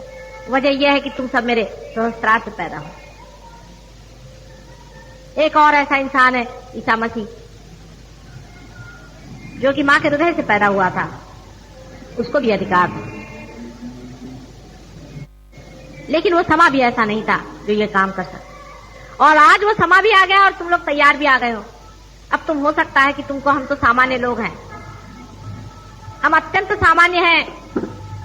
वजह यह है कि तुम सब मेरे सहस्त्रार से पैदा हो। एक और ऐसा इंसान है ईसा मसीह, जो कि मां के हृदय से पैदा हुआ था, उसको भी अधिकार था, लेकिन वो समा भी ऐसा नहीं था जो ये काम कर सकता। और आज वो समा भी आ गया और तुम लोग तैयार भी आ गए हो। अब तुम हो सकता है कि तुमको, हम तो सामान्य लोग हैं, हम अत्यंत सामान्य हैं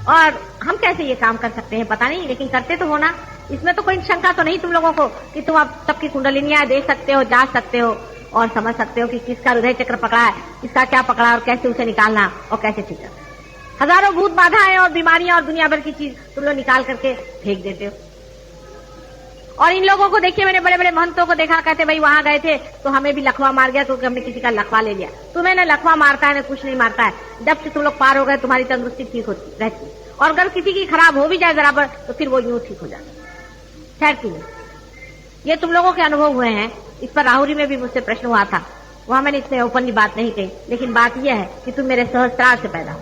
और हम कैसे ये काम कर सकते हैं पता नहीं, लेकिन करते तो हो ना। इसमें तो कोई शंका तो नहीं तुम लोगों को कि तुम अब सबकी कुंडलिनियां देख सकते हो, जांच सकते हो और समझ सकते हो कि किसका हृदय चक्र पकड़ा है, किसका क्या पकड़ा और कैसे उसे निकालना और कैसे ठीक करना। हजारों भूत बाधाएं और बीमारियां और दुनिया भर की चीज तुम लोग निकाल करके फेंक देते हो। और इन लोगों को देखिए, मैंने बड़े बड़े महंतों को देखा, कहते भाई वहां गए थे तो हमें भी लखवा मार गया क्योंकि हमने किसी का लखवा ले लिया। तुम्हें न लखवा मारता है न कुछ नहीं मारता है। जब से तुम लोग पार हो गए तुम्हारी तंदुरुस्ती ठीक होती रहती है, और अगर किसी की खराब हो भी जाए बराबर तो फिर वो यूं ठीक हो जाती है। ठहरती नहीं। ये तुम लोगों के अनुभव हुए हैं। इस पर राहुरी में भी मुझसे प्रश्न हुआ था, वहां मैंने इतने ओपनली बात नहीं कही, लेकिन बात यह है कि तुम मेरे सहस्त्रार से पैदा हो,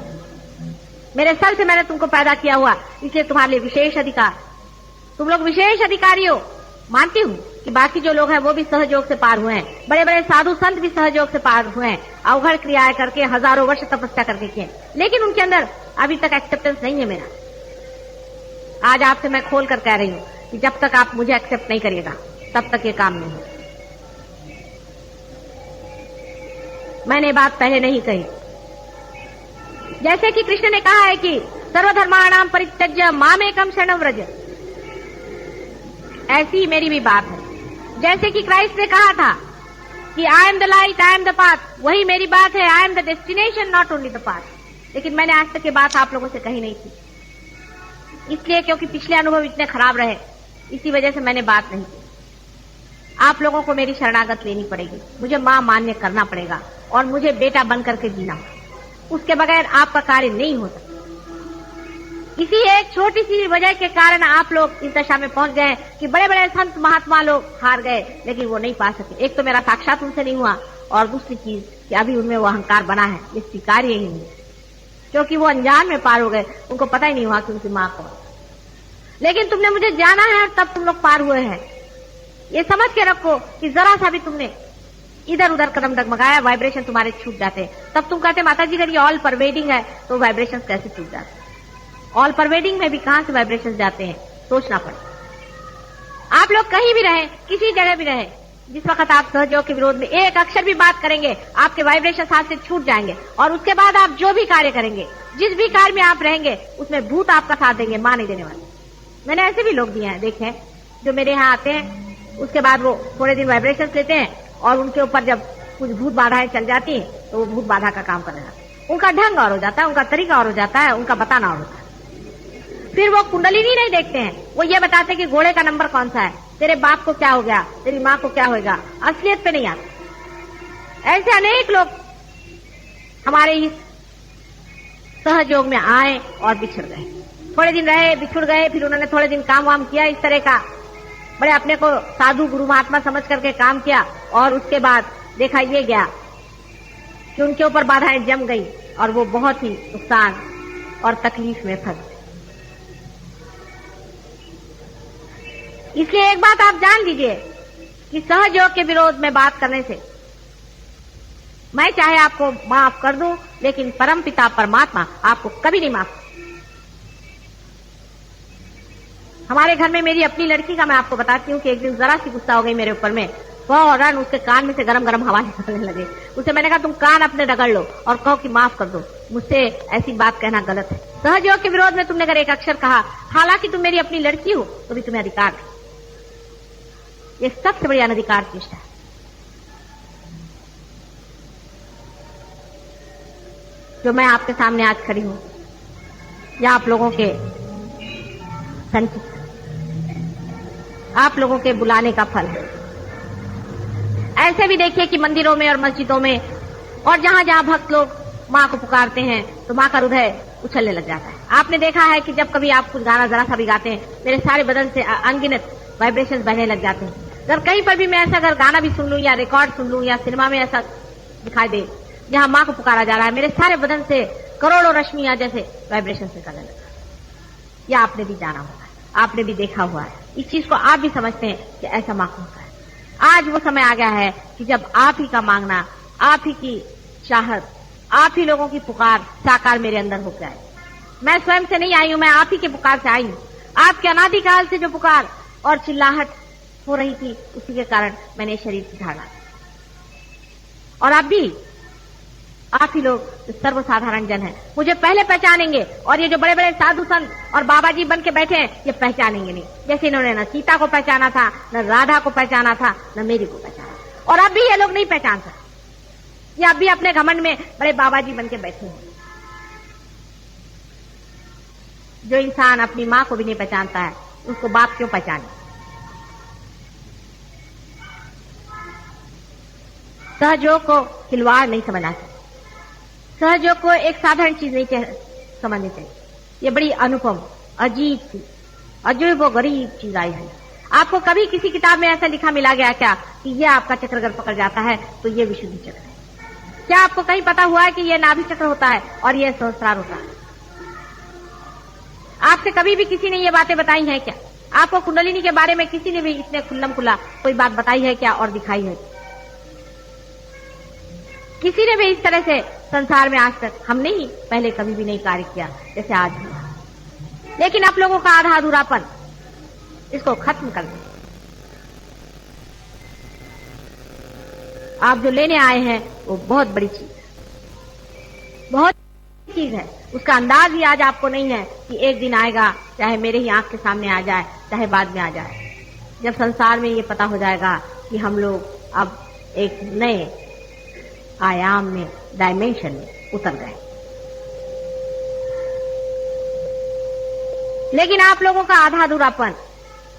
मेरे सर से मैंने तुमको पैदा किया हुआ, इसलिए तुम्हारे लिए विशेष अधिकार, तुम लोग विशेष अधिकारी हो। मानती हूँ कि बाकी जो लोग हैं वो भी सहयोग से पार हुए हैं, बड़े बड़े साधु संत भी सहयोग से पार हुए हैं, अवघड़ क्रियाएं करके हजारों वर्ष तपस्या करके किए, लेकिन उनके अंदर अभी तक एक्सेप्टेंस नहीं है मेरा। आज आपसे मैं खोल कर कह रही हूँ कि जब तक आप मुझे एक्सेप्ट नहीं करिएगा तब तक ये काम नहीं हो। मैंने बात पहले नहीं कही। जैसे कि कृष्ण ने कहा है कि सर्वधर्माणाम परित्यज्य मामेकम शरणं व्रज, ऐसी ही मेरी भी बात है। जैसे कि क्राइस्ट ने कहा था कि I am the light, I am the path, वही मेरी बात है, I am the destination not only the path. लेकिन मैंने आज तक ये बात आप लोगों से कही नहीं थी, इसलिए क्योंकि पिछले अनुभव इतने खराब रहे, इसी वजह से मैंने बात नहीं की। आप लोगों को मेरी शरणागत लेनी पड़ेगी, मुझे मां मान्य करना पड़ेगा और मुझे बेटा बन करके जीना, उसके बगैर आपका कार्य नहीं हो सकता। इसी एक छोटी सी वजह के कारण आप लोग इस दशा में पहुंच गए कि बड़े बड़े संत महात्मा लोग हार गए, लेकिन वो नहीं पा सके। एक तो मेरा साक्षात उनसे नहीं हुआ, और दूसरी चीज कि अभी उनमें वो अहंकार बना है, ये स्वीकार्य ही नहीं, क्योंकि वो अनजान में पार हो गए, उनको पता ही नहीं हुआ कि उनकी मां कौन। लेकिन तुमने मुझे जाना है और तब तुम लोग पार हुए हैं। ये समझ के रखो कि जरा सा भी तुमने इधर उधर कदम डगमगाया, वाइब्रेशन तुम्हारे छूट जाते। तब तुम कहते माता जी अगर ये ऑल परवेडिंग है तो वाइब्रेशन कैसे छूट जाते? ऑल परवेडिंग में भी कहां से वाइब्रेशन जाते हैं, सोचना पड़े। आप लोग कहीं भी रहे, किसी जगह भी रहे, जिस वक्त आप सहयोग के विरोध में एक अक्षर भी बात करेंगे, आपके वाइब्रेशन हाथ से छूट जाएंगे, और उसके बाद आप जो भी कार्य करेंगे, जिस भी कार्य में आप रहेंगे, उसमें भूत आपका साथ देंगे, मां नहीं देने वाले। मैंने ऐसे भी लोग दिए हैं, देखे हैं, जो मेरे यहाँ आते हैं, उसके बाद वो थोड़े दिन वाइब्रेशन लेते हैं, और उनके ऊपर जब कुछ भूत बाधाएं चल जाती हैं तो वो भूत बाधा का काम करने लगते हैं। उनका ढंग और हो जाता है, उनका तरीका और हो जाता है, उनका बताना और होता है। फिर वो कुंडलिनी नहीं देखते हैं, वो ये बताते कि घोड़े का नंबर कौन सा है, तेरे बाप को क्या हो गया, तेरी माँ को क्या होगा, असलियत पे नहीं आते। ऐसे अनेक लोग हमारे इस सहयोग में आए और बिछड़ गए, थोड़े दिन रहे, बिछुड़ गए, फिर उन्होंने थोड़े दिन काम वाम किया इस तरह का, बड़े अपने को साधु गुरु महात्मा समझ करके काम किया, और उसके बाद देखा ये गया कि उनके ऊपर बाधाएं जम गई और वो बहुत ही नुकसान और तकलीफ में फंस। इसलिए एक बात आप जान लीजिए कि सहयोग के विरोध में बात करने से मैं चाहे आपको माफ कर दूं, लेकिन परमपिता परमात्मा आपको कभी नहीं माफ। हमारे घर में मेरी अपनी लड़की का मैं आपको बताती हूँ कि एक दिन जरा सी गुस्सा हो गई मेरे ऊपर में, फौरन उसके कान में से गरम गरम हवा निकलने लगे। उसे मैंने कहा तुम कान अपने रगड़ लो और कहो कि माफ कर दो, मुझसे ऐसी बात कहना गलत है। सहयोग के विरोध में तुमने अगर एक अक्षर कहा, हालांकि तुम मेरी अपनी लड़की हो, तो भी तुम्हें अधिकार है। ये सबसे बड़ी अनधिकार चेष्टा है। जो मैं आपके सामने आज खड़ी हूं, या आप लोगों के संचित, आप लोगों के बुलाने का फल है। ऐसे भी देखिए कि मंदिरों में और मस्जिदों में और जहां जहां भक्त लोग मां को पुकारते हैं तो मां का हृदय उछलने लग जाता है। आपने देखा है कि जब कभी आप कुछ गाना जरा सा भी गाते हैं, मेरे सारे बदन से अनगिनत वाइब्रेशंस बहने लग जाते हैं। अगर कहीं पर भी मैं ऐसा अगर गाना भी सुन लूं या रिकॉर्ड सुन लूं या सिनेमा में ऐसा दिखाई दे जहां मां को पुकारा जा रहा है, मेरे सारे बदन से करोड़ों रश्मियां जैसे वाइब्रेशन निकलने लगता है। या आपने भी जाना होगा, आपने भी देखा हुआ है, इस चीज को आप भी समझते हैं कि ऐसा मां को होता है। आज वो समय आ गया है कि जब आप ही का मांगना, आप ही की चाहत, आप ही लोगों की पुकार साकार मेरे अंदर हो जाए। मैं स्वयं से नहीं आई हूं, मैं आप ही के पुकार से आई हूं। आपके अनादिकाल से जो पुकार और चिल्लाहट हो रही थी, उसी के कारण मैंने शरीर की धारणा। और आप भी, आप ही लोग सर्वसाधारण जन हैं, मुझे पहले पहचानेंगे, और ये जो बड़े बड़े साधु संत और बाबा जी बन के बैठे हैं, ये पहचानेंगे नहीं। जैसे इन्होंने न सीता को पहचाना था, न राधा को पहचाना था, न मेरी को पहचाना, और अब भी ये लोग नहीं पहचान सकते। ये अब भी अपने घमंड में बड़े बाबा जी बन के बैठे हैं। जो इंसान अपनी माँ को भी नहीं पहचानता है, उसको बाप क्यों पहचाने? सहयोग को खिलवाड़ नहीं समझना चाहिए। सहयोग को एक साधारण चीज नहीं समझनी चाहिए। ये बड़ी अनुपम, अजीब सी, अजीब व गरीब चीज आई है। आपको कभी किसी किताब में ऐसा लिखा मिला गया क्या कि ये आपका चक्र अगर पकड़ जाता है तो ये विशुद्धि चक्र है? क्या आपको कहीं पता हुआ है कि ये नाभि चक्र होता है और ये सहस्रार होता है? आपसे कभी भी किसी ने ये बातें बताई हैं क्या? आपको कुंडलिनी के बारे में किसी ने भी इतने खुल्लम खुल्ला कोई बात बताई है क्या और दिखाई है? किसी ने भी इस तरह से संसार में आज तक हमने ही पहले कभी भी नहीं कार्य किया जैसे आज हुआ। लेकिन आप लोगों का आधा अधूरापन, इसको खत्म कर दें। आप जो लेने आए हैं वो बहुत बड़ी चीज है, बहुत चीज है। उसका अंदाज भी आज आपको नहीं है कि एक दिन आएगा, चाहे मेरे ही आंख के सामने आ जाए, चाहे बाद में आ जाए, जब संसार में ये पता हो जाएगा कि हम लोग अब एक नए आयाम में, डायमेंशन में उतर गए। लेकिन आप लोगों का आधा अधूरापन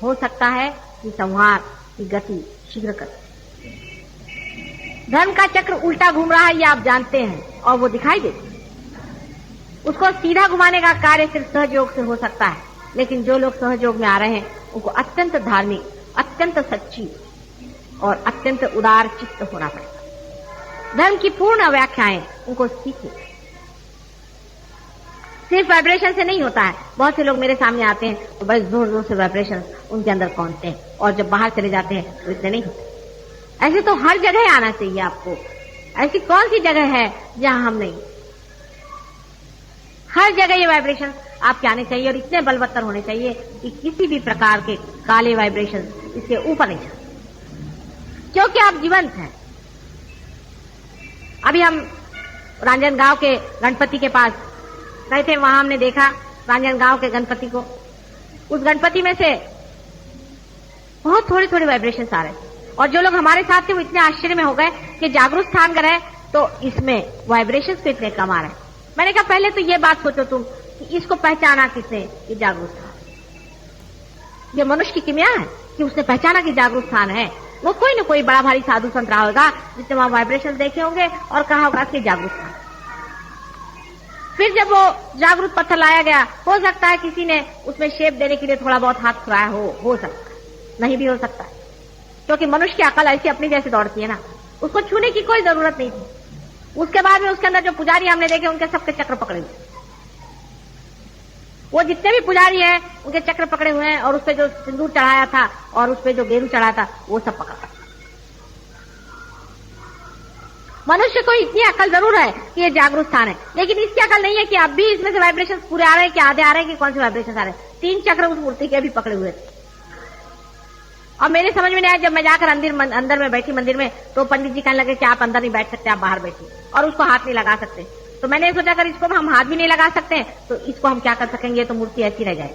हो सकता है कि संहार की गति शीघ्र कर। धर्म का चक्र उल्टा घूम रहा है, ये आप जानते हैं और वो दिखाई देती है। उसको सीधा घुमाने का कार्य सिर्फ सहयोग से हो सकता है। लेकिन जो लोग सहयोग में आ रहे हैं उनको अत्यंत धार्मिक, अत्यंत सच्ची और अत्यंत उदार चित्त होना पड़ेगा। धर्म की पूर्ण व्याख्याएं उनको सीखनी। सिर्फ वाइब्रेशन से नहीं होता है। बहुत से लोग मेरे सामने आते हैं तो बड़े जोर जोर से वाइब्रेशन उनके अंदर पहुंचते हैं और जब बाहर चले जाते हैं तो इतने नहीं होते। ऐसे तो हर जगह आना चाहिए आपको। ऐसी कौन सी जगह है जहां हम नहीं? हर जगह ये वाइब्रेशन आपके आने चाहिए और इतने बलवत्तर होने चाहिए कि किसी भी प्रकार के काले वाइब्रेशन इसके ऊपर नहीं जाते, क्योंकि आप जीवंत हैं। अभी हम रांजनगांव के गणपति के पास गए थे, वहां हमने देखा रांजनगांव के गणपति को। उस गणपति में से बहुत थोड़े थोड़े वाइब्रेशन आ रहे थे और जो लोग हमारे साथ थे वो इतने आश्चर्य में हो गए कि जागरूक स्थान गए तो इसमें वाइब्रेशन पे इतने कम आ रहे हैं। मैंने कहा पहले तो ये बात सोचो तुम कि इसको पहचाना किसने? ये जागरूक स्थान। ये मनुष्य की किमिया है कि उसने पहचाना कि जागरूक स्थान है। वो कोई न कोई बड़ा भारी साधु संत रहा होगा जिसने वहां वाइब्रेशन देखे होंगे और कहा होगा कि जागरूक स्थान। फिर जब वो जागरूक पत्थर लाया गया, हो सकता है किसी ने उसमें शेप देने के लिए थोड़ा बहुत हाथ खुराया हो सकता है, नहीं भी हो सकता है, क्योंकि मनुष्य की अकल ऐसी अपनी जैसे दौड़ती है ना, उसको छूने की कोई जरूरत नहीं थी। उसके बाद में उसके अंदर जो पुजारी हमने देखे उनके सबके चक्र पकड़े हुए, वो जितने भी पुजारी हैं उनके चक्र पकड़े हुए हैं और उस पे जो सिंदूर चढ़ाया था और उस पे जो गेरू चढ़ाया था वो सब पकड़ा। मनुष्य को इतनी अकल जरूर है कि ये जागरूक स्थान है, लेकिन इसकी अकल नहीं है कि अब भी इसमें से वाइब्रेशन पूरे आ रहे हैं कि आधे आ रहे हैं कि कौन से वाइब्रेशन आ रहे हैं। 3 चक्र उस मूर्ति के भी पकड़े हुए थे और मेरे समझ में नहीं आया। जब मैं जाकर अंदर में बैठी मंदिर में तो पंडित जी कहने लगे कि आप अंदर नहीं बैठ सकते, आप बाहर बैठिए और उसको हाथ नहीं लगा सकते। तो मैंने सोचा अगर इसको हम हाथ भी नहीं लगा सकते तो इसको हम क्या कर सकेंगे, तो मूर्ति ऐसी रह जाएगी।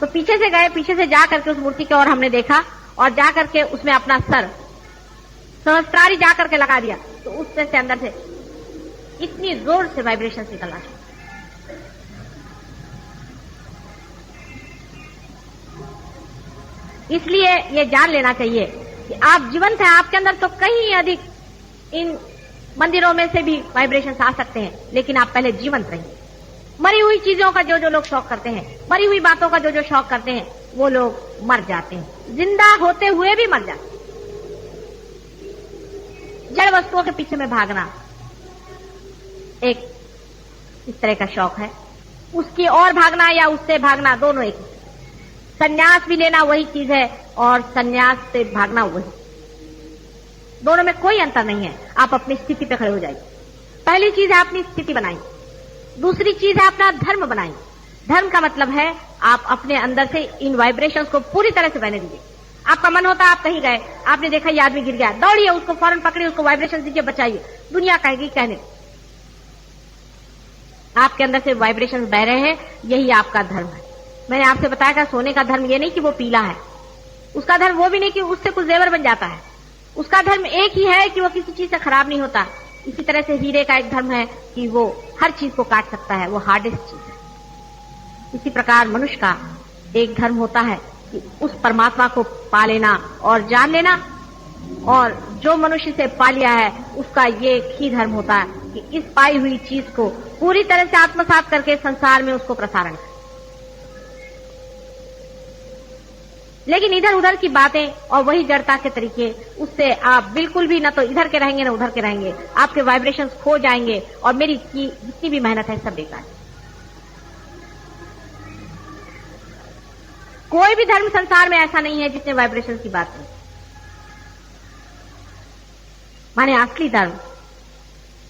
तो पीछे से गए, पीछे से जा करके उस मूर्ति की ओर हमने देखा और जा करके उसमें अपना सर सहस्त्रारी जा करके लगा दिया तो उसमें से अंदर से इतनी जोर से वाइब्रेशन निकलना चाहिए। इसलिए ये जान लेना चाहिए कि आप जीवंत हैं। आपके अंदर तो कहीं अधिक इन मंदिरों में से भी वाइब्रेशन आ सकते हैं, लेकिन आप पहले जीवंत रहिए। मरी हुई चीजों का जो जो लोग शौक करते हैं, मरी हुई बातों का जो जो शौक करते हैं, वो लोग मर जाते हैं, जिंदा होते हुए भी मर जाते हैं। जड़ वस्तुओं के पीछे में भागना एक इस तरह का शौक है, उसकी और भागना या उससे भागना दोनों एक। संन्यास भी लेना वही चीज है और संन्यास से भागना वही, दोनों में कोई अंतर नहीं है। आप अपनी स्थिति पे खड़े हो जाइए। पहली चीज है अपनी स्थिति बनाई, दूसरी चीज है अपना धर्म बनाई। धर्म का मतलब है आप अपने अंदर से इन वाइब्रेशंस को पूरी तरह से बहने दीजिए। आपका मन होता है, आप कहीं गए, आपने देखा ये आदमी गिर गया, दौड़िए, उसको फौरन पकड़िए, उसको वाइब्रेशन दीजिए, बचाइए। दुनिया कहेगी कहने, आपके अंदर से वाइब्रेशन बह रहे हैं, यही आपका धर्म है। मैंने आपसे बताया था सोने का धर्म ये नहीं कि वो पीला है, उसका धर्म वो भी नहीं कि उससे कुछ जेवर बन जाता है। उसका धर्म एक ही है कि वो किसी चीज से खराब नहीं होता। इसी तरह से हीरे का एक धर्म है कि वो हर चीज को काट सकता है, वो हार्डेस्ट चीज है। इसी प्रकार मनुष्य का एक धर्म होता है कि उस परमात्मा को पा लेना और जान लेना, और जो मनुष्य से पा लिया है उसका ये एक ही धर्म होता है कि इस पाई हुई चीज को पूरी तरह से आत्मसात करके संसार में उसको प्रसारण करे। लेकिन इधर उधर की बातें और वही जड़ता के तरीके, उससे आप बिल्कुल भी ना तो इधर के रहेंगे ना उधर के रहेंगे, आपके वाइब्रेशंस खो जाएंगे और मेरी की जितनी भी मेहनत है सब बेकार है। कोई भी धर्म संसार में ऐसा नहीं है जिसने वाइब्रेशन की बात की, माने असली धर्म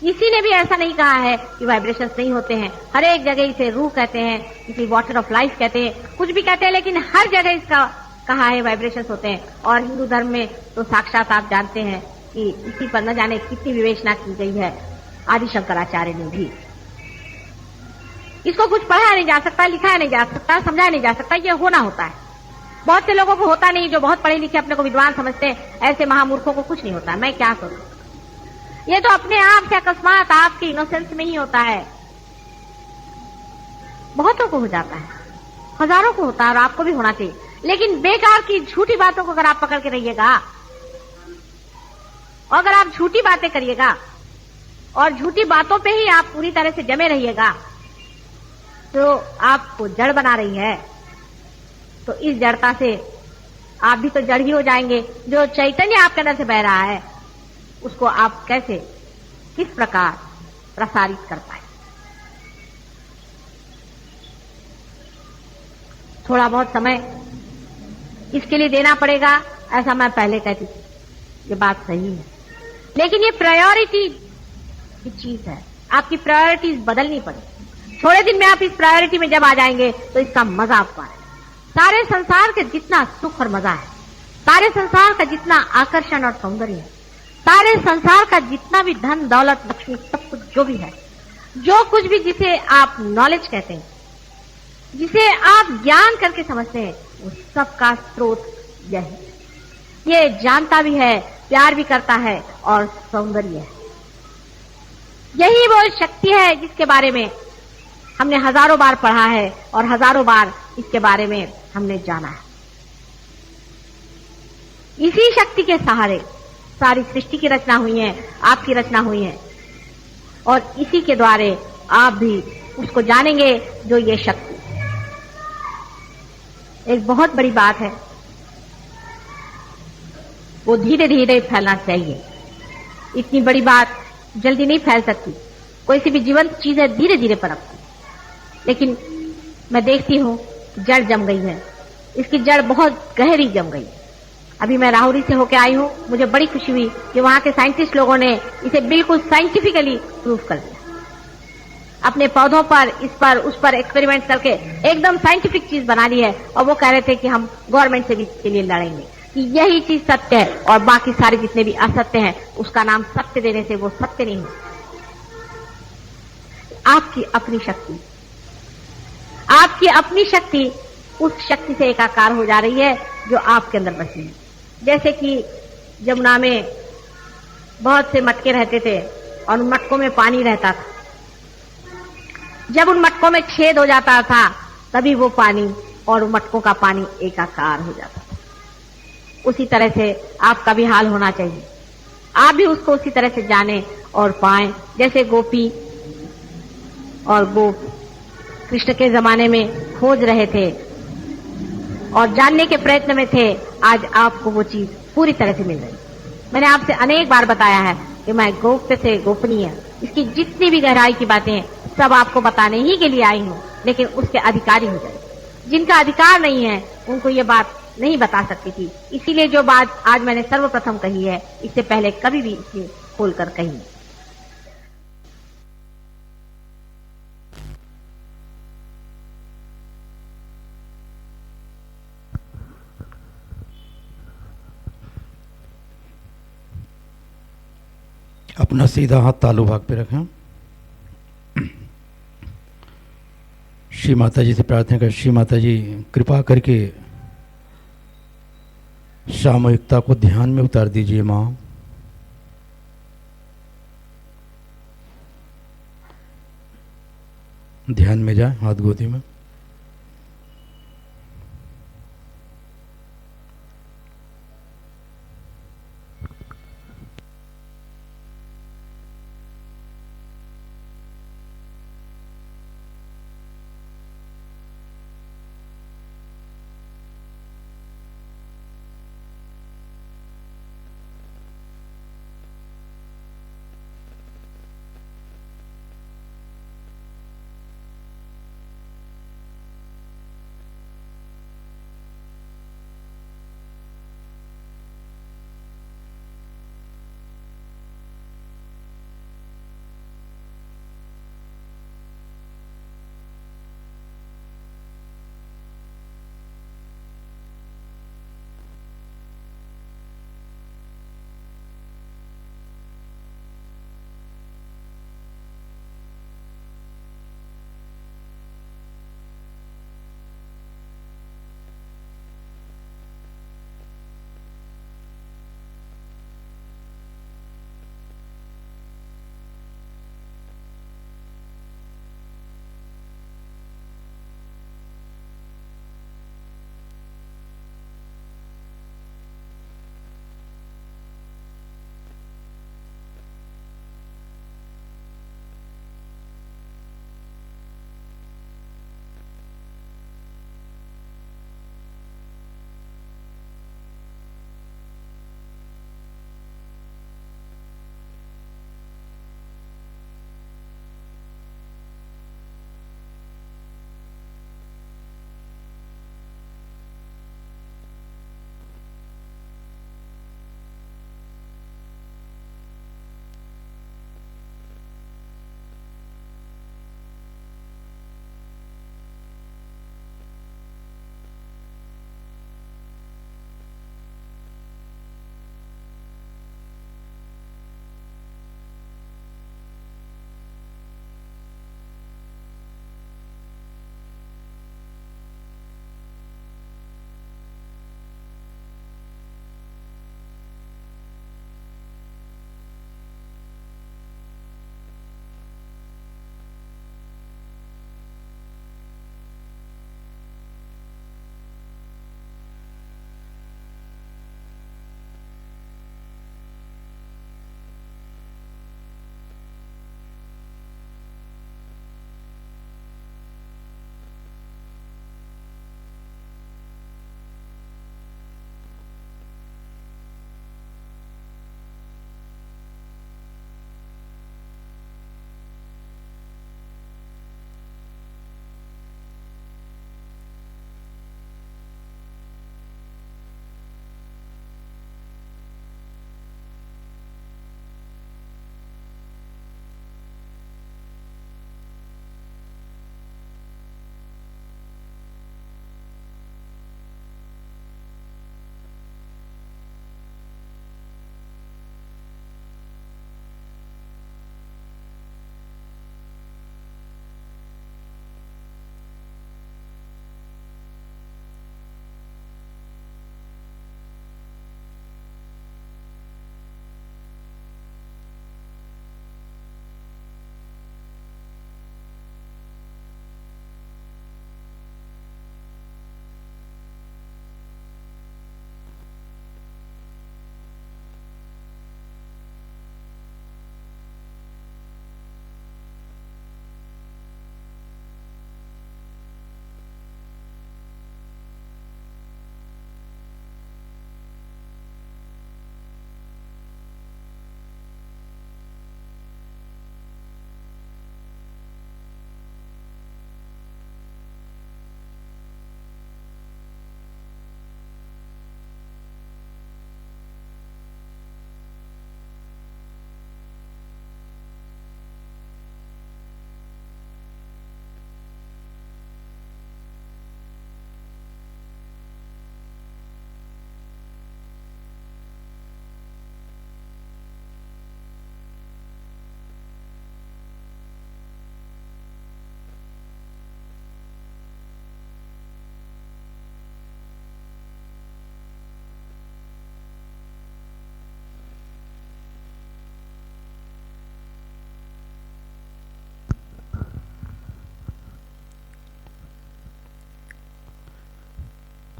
किसी ने भी ऐसा नहीं कहा है कि वाइब्रेशंस नहीं होते हैं। हर एक जगह इसे रूह कहते हैं, किसी वाटर ऑफ लाइफ कहते हैं, कुछ भी कहते हैं, लेकिन हर जगह इसका कहा है वाइब्रेशंस होते हैं। और हिंदू धर्म में तो साक्षात आप जानते हैं कि इसी पर न जाने कितनी विवेचना की गई है आदि शंकराचार्य ने भी। इसको कुछ पढ़ाया नहीं जा सकता, लिखाया नहीं जा सकता, समझाया नहीं जा सकता, ये होना होता है। बहुत से लोगों को होता नहीं, जो बहुत पढ़े लिखे अपने को विद्वान समझते हैं, ऐसे महामूर्खों को कुछ नहीं होता। मैं क्या करूं, ये तो अपने आप से अकस्मात आपके इनोसेंस में ही होता है। बहुतों को हो जाता है, हजारों को होता है, और आपको भी होना चाहिए। लेकिन बेकार की झूठी बातों को अगर आप पकड़ के रहिएगा, और अगर आप झूठी बातें करिएगा और झूठी बातों पे ही आप पूरी तरह से जमे रहिएगा, तो आपको जड़ बना रही है। तो इस जड़ता से आप भी तो जड़ ही हो जाएंगे। जो चैतन्य आपके अंदर से बह रहा है उसको आप कैसे, किस प्रकार प्रसारित कर पाए। थोड़ा बहुत समय इसके लिए देना पड़ेगा, ऐसा मैं पहले कहती थी, ये बात सही है। लेकिन ये प्रायोरिटी की चीज है, आपकी प्रायोरिटीज बदलनी पड़ेगी। थोड़े दिन में आप इस प्रायोरिटी में जब आ जाएंगे तो इसका मजा आपको आएगा। सारे संसार के जितना सुख और मजा है, सारे संसार का जितना आकर्षण और सौंदर्य है, सारे संसार का जितना भी धन दौलत लक्ष्मी सब कुछ जो भी है, जो कुछ भी जिसे आप नॉलेज कहते हैं, जिसे आप ज्ञान करके समझते हैं, वो सब का स्रोत यह है। ये जानता भी है, प्यार भी करता है और सौंदर्य है। यही वो शक्ति है जिसके बारे में हमने हजारों बार पढ़ा है और हजारों बार इसके बारे में हमने जाना है। इसी शक्ति के सहारे सारी सृष्टि की रचना हुई है, आपकी रचना हुई है, और इसी के द्वारे आप भी उसको जानेंगे जो ये शक्ति। एक बहुत बड़ी बात है, वो धीरे धीरे फैलना चाहिए। इतनी बड़ी बात जल्दी नहीं फैल सकती, कोई सी भी जीवंत चीज है धीरे धीरे पनपती। लेकिन मैं देखती हूं जड़ जम गई है, इसकी जड़ बहुत गहरी जम गई है। अभी मैं राहुरी से होकर आई हूं, मुझे बड़ी खुशी हुई कि वहां के साइंटिस्ट लोगों ने इसे बिल्कुल साइंटिफिकली प्रूव कर दिया। अपने पौधों पर, इस पर, उस पर एक्सपेरिमेंट करके एकदम साइंटिफिक चीज बना ली है। और वो कह रहे थे कि हम गवर्नमेंट से भी इसके लिए लड़ेंगे कि यही चीज सत्य है, और बाकी सारे जितने भी असत्य हैं उसका नाम सत्य देने से वो सत्य नहीं है। आपकी अपनी शक्ति, आपकी अपनी शक्ति उस शक्ति से एकाकार हो जा रही है जो आपके अंदर बसी है। जैसे कि यमुना में बहुत से मटके रहते थे और उन मटकों में पानी रहता था। जब उन मटकों में छेद हो जाता था तभी वो पानी और उन मटकों का पानी एकाकार हो जाता था। उसी तरह से आपका भी हाल होना चाहिए, आप भी उसको उसी तरह से जाने और पाएं। जैसे गोपी और गोप कृष्ण के जमाने में खोज रहे थे और जानने के प्रयत्न में थे, आज आपको वो चीज पूरी तरह से मिल रही। मैंने आपसे अनेक बार बताया है कि मैं गोप्य से गोपनीय, इसकी जितनी भी गहराई की बातें हैं सब आपको बताने ही के लिए आई हूं, लेकिन उसके अधिकारी हो जाए। जिनका अधिकार नहीं है उनको ये बात नहीं बता सकती थी। इसीलिए जो बात आज मैंने सर्वप्रथम कही है, इससे पहले कभी भी इसे खोलकर कही नहीं। अपना सीधा हाथ तालू भाग पे रखें। श्री माता जी से प्रार्थना कर, श्री माता जी कृपा करके सामूहिकता को ध्यान में उतार दीजिए माँ। ध्यान में जाए, हाथ गोदी में।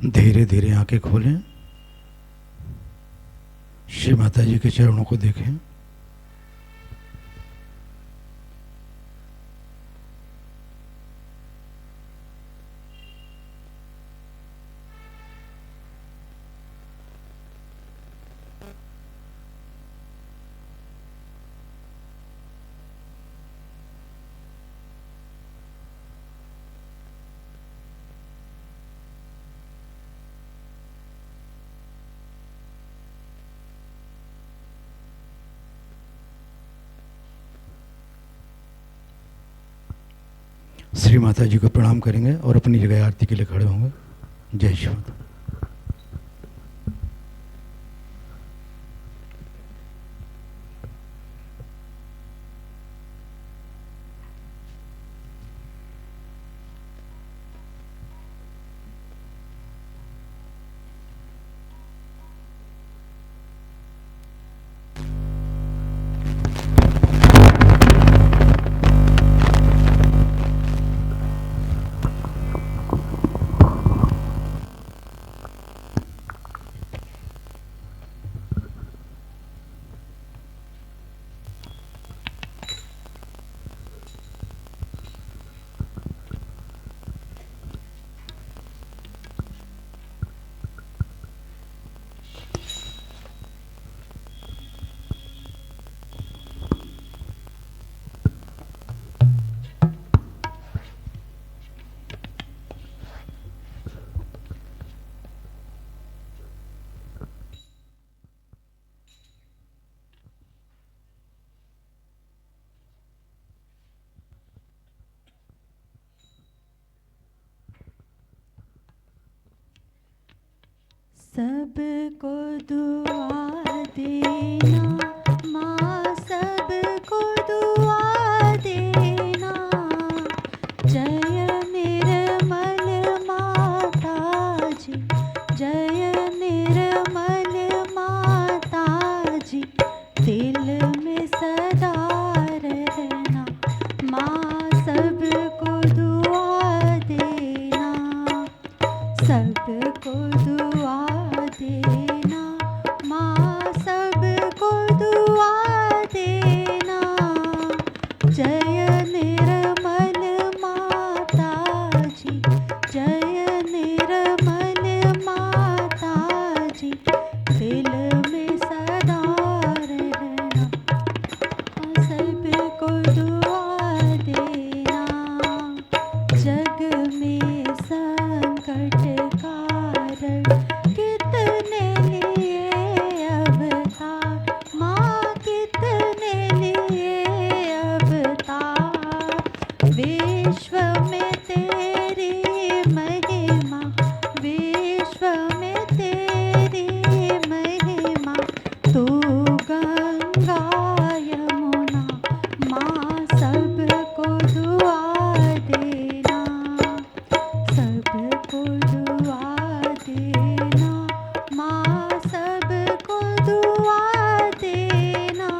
धीरे धीरे आंखें खोलें, श्री माता जी के चरणों को देखें। श्री माता जी को प्रणाम करेंगे और अपनी जगह आरती के लिए खड़े होंगे। जय श्री माता। सबको दुआ देना माँ, सबको दुआ देना। जय निर्मल माता जी, जय निर्मल माता जी। दिल में सदा रहना माँ, सबको दुआ देना, सबको दुआ देना माँ, सबको दुआ देना। जय निर्मल माता जी, जय निर्मल माता जी। दिल में सदा रहना सबको दुआ देना। जग में संकट कारण कितने लिए अवतार माँ, कितने लिए अवतार। विश्व में तेरी महिमा, विश्व में तेरी महिमा। तू गंगा यमुना माँ, सबको दुआ देना, सबको दुआ देना माँ, सबको दुआ देना।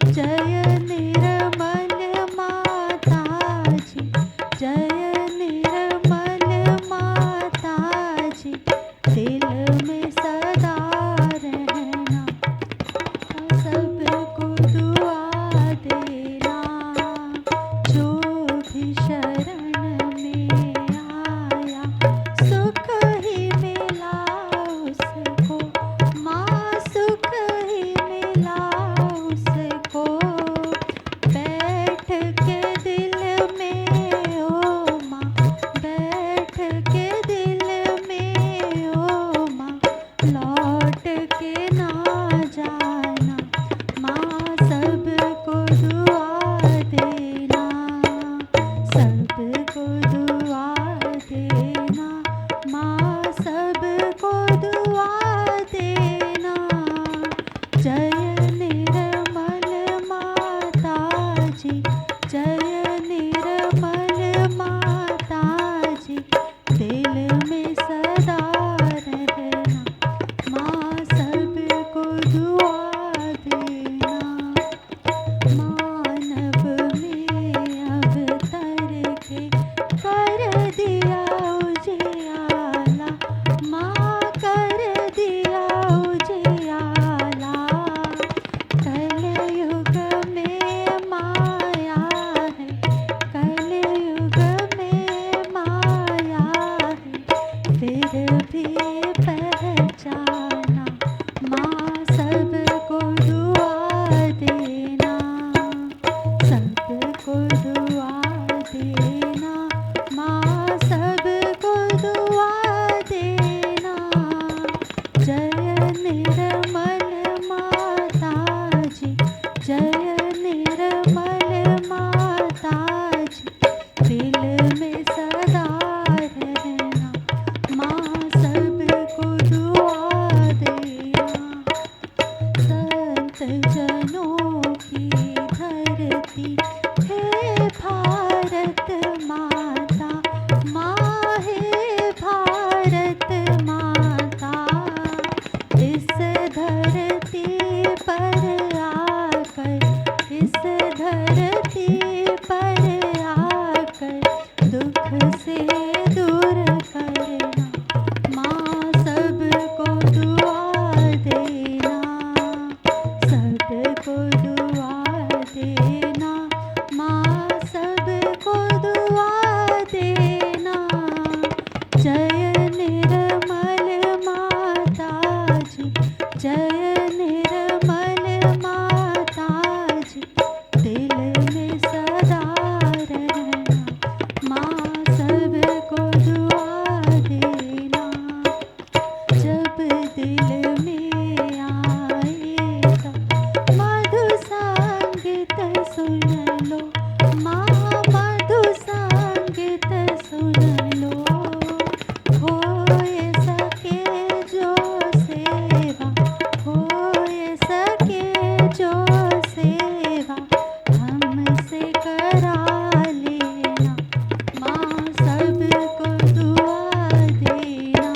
जय निर्मल माता जी, जय निर्मल माता जी। दिल में सदा रहना सबको दुआ देना। जो भी शरण में आया सुख ही मिला उसको माँ, सुख ही मिला उसको। सबको दुआ देना, माँ सबको दुआ देना। जय निर्मल माता जी, जय निर्मल माता जी, दिल में सदा रहना, माँ सबको दुआ देना। संत जनों की धरती है भारत माता, माँ है भारत माता। इस धरती पर आकर, इस धरती पर आकर दुख से दूर करना, माँ सबको दुआ देना, सबको दुआ देना, माँ सबको दुआ देना। जय निर्मल माता जी, जय निर्मल माता जी, दिल में सदा रहना, माँ सबको दुआ देना। जब दिल में आएगा मधु संगीत सुन लो, माँ मधु संगीत सुन लो। होए सके जो सेवा, होए सके जो सेवा हमसे करा लेना, माँ सबको दुआ देना,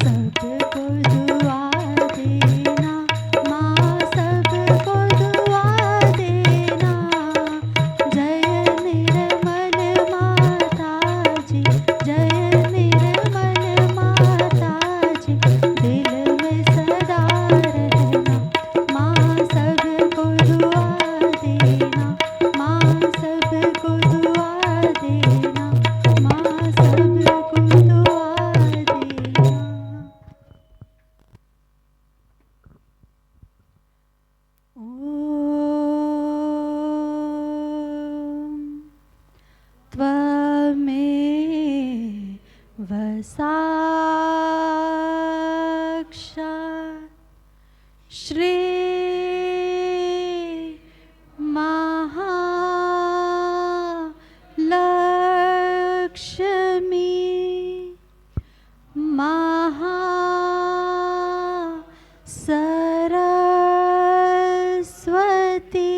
सबको दुआ देना, माँ सबको दुआ देना। जय निर्मल माता जी, जय निर्मल माता जी, दिल में सदा रहना, माँ सबको दुआ देना, माँ सबको दुआ देना, माँ सबको दुआ देना। ॐ त्वमेव साक्षात् श्री महालक्ष्मी, महासरस्वती,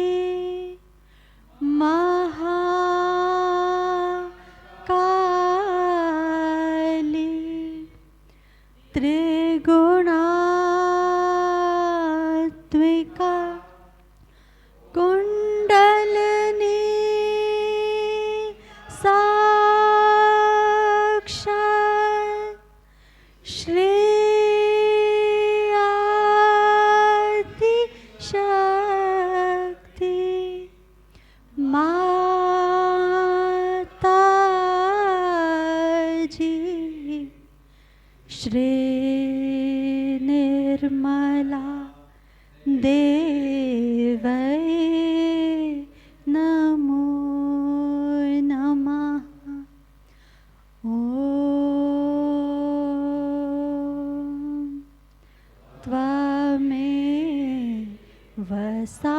महाकाली, त्रिगुणात्मिका, कुंडलिनी साक्षात् श्री आदि शक्ति, माता जी, श्री निर्मला देवै नमो नमः। ॐ त्वमेव साक्षात्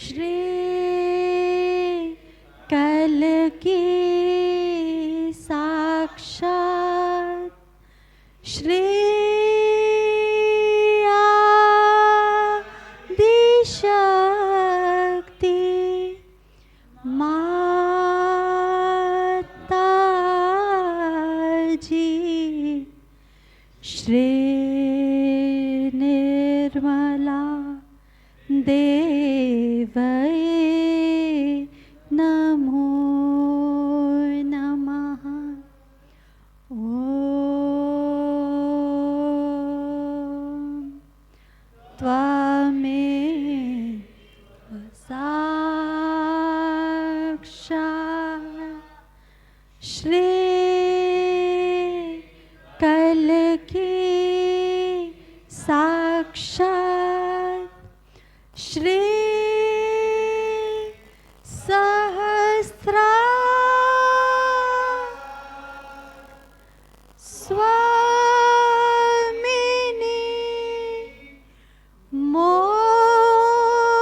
श्री कल्की साक्षात् श्री आदिशक्ति, माता जी, श्री निर्मला देवै नमो नमः। ॐ त्वमेव साक्षात् श्री कल्की साक्षात् मोक्ष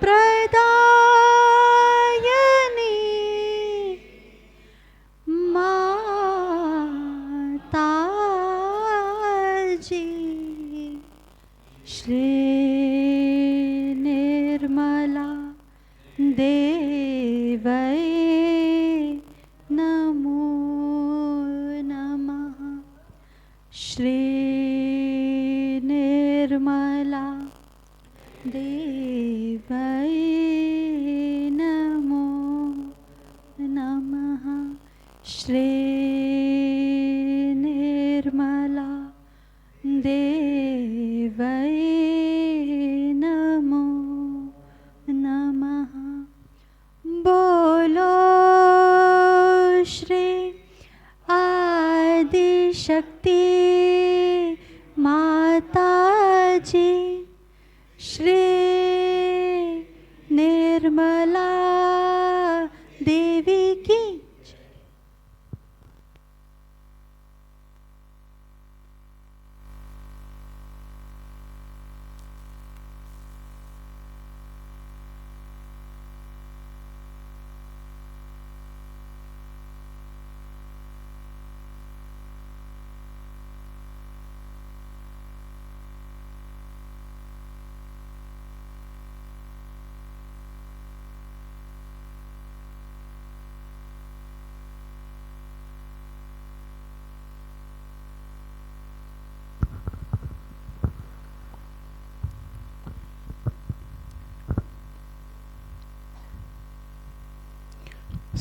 प्रदायिनी माताजी श्री निर्मला देवै नमो नमः। श्री निर्मला देवै नमो नमः। श्री निर्मला देवै नमो नमः। बोलो श्री आदिशक्ति माताजी श्री निर्मला देवी की।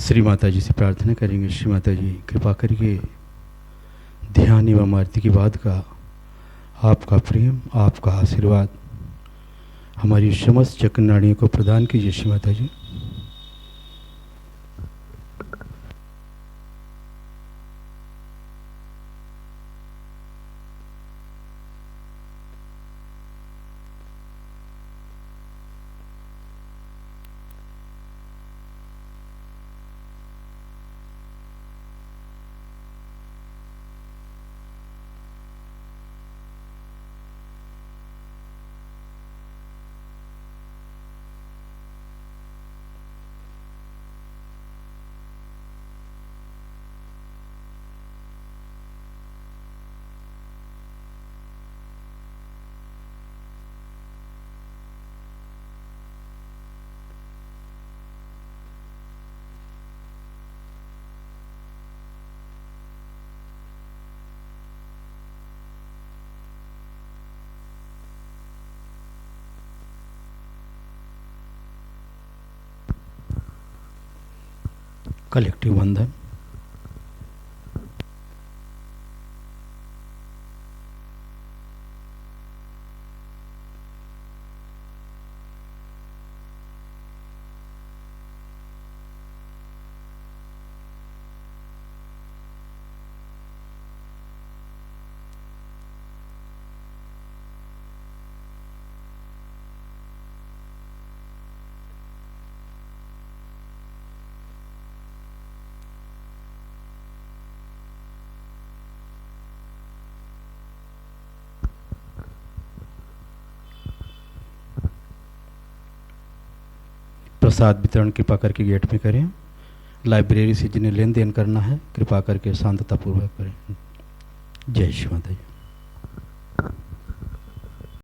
श्री माता जी से प्रार्थना करेंगे। श्री माता जी कृपा करके ध्यान एवं आरती के बाद का आपका प्रेम, आपका आशीर्वाद हमारी समस्त चक्र नाड़ियों को प्रदान कीजिए। श्री माता जी कलेक्टिव वंदन। प्रसाद वितरण कृपा करके गेट में करें। लाइब्रेरी से जिन्हें लेन देन करना है कृपा करके शांततापूर्वक करें। जय श्री माता जी।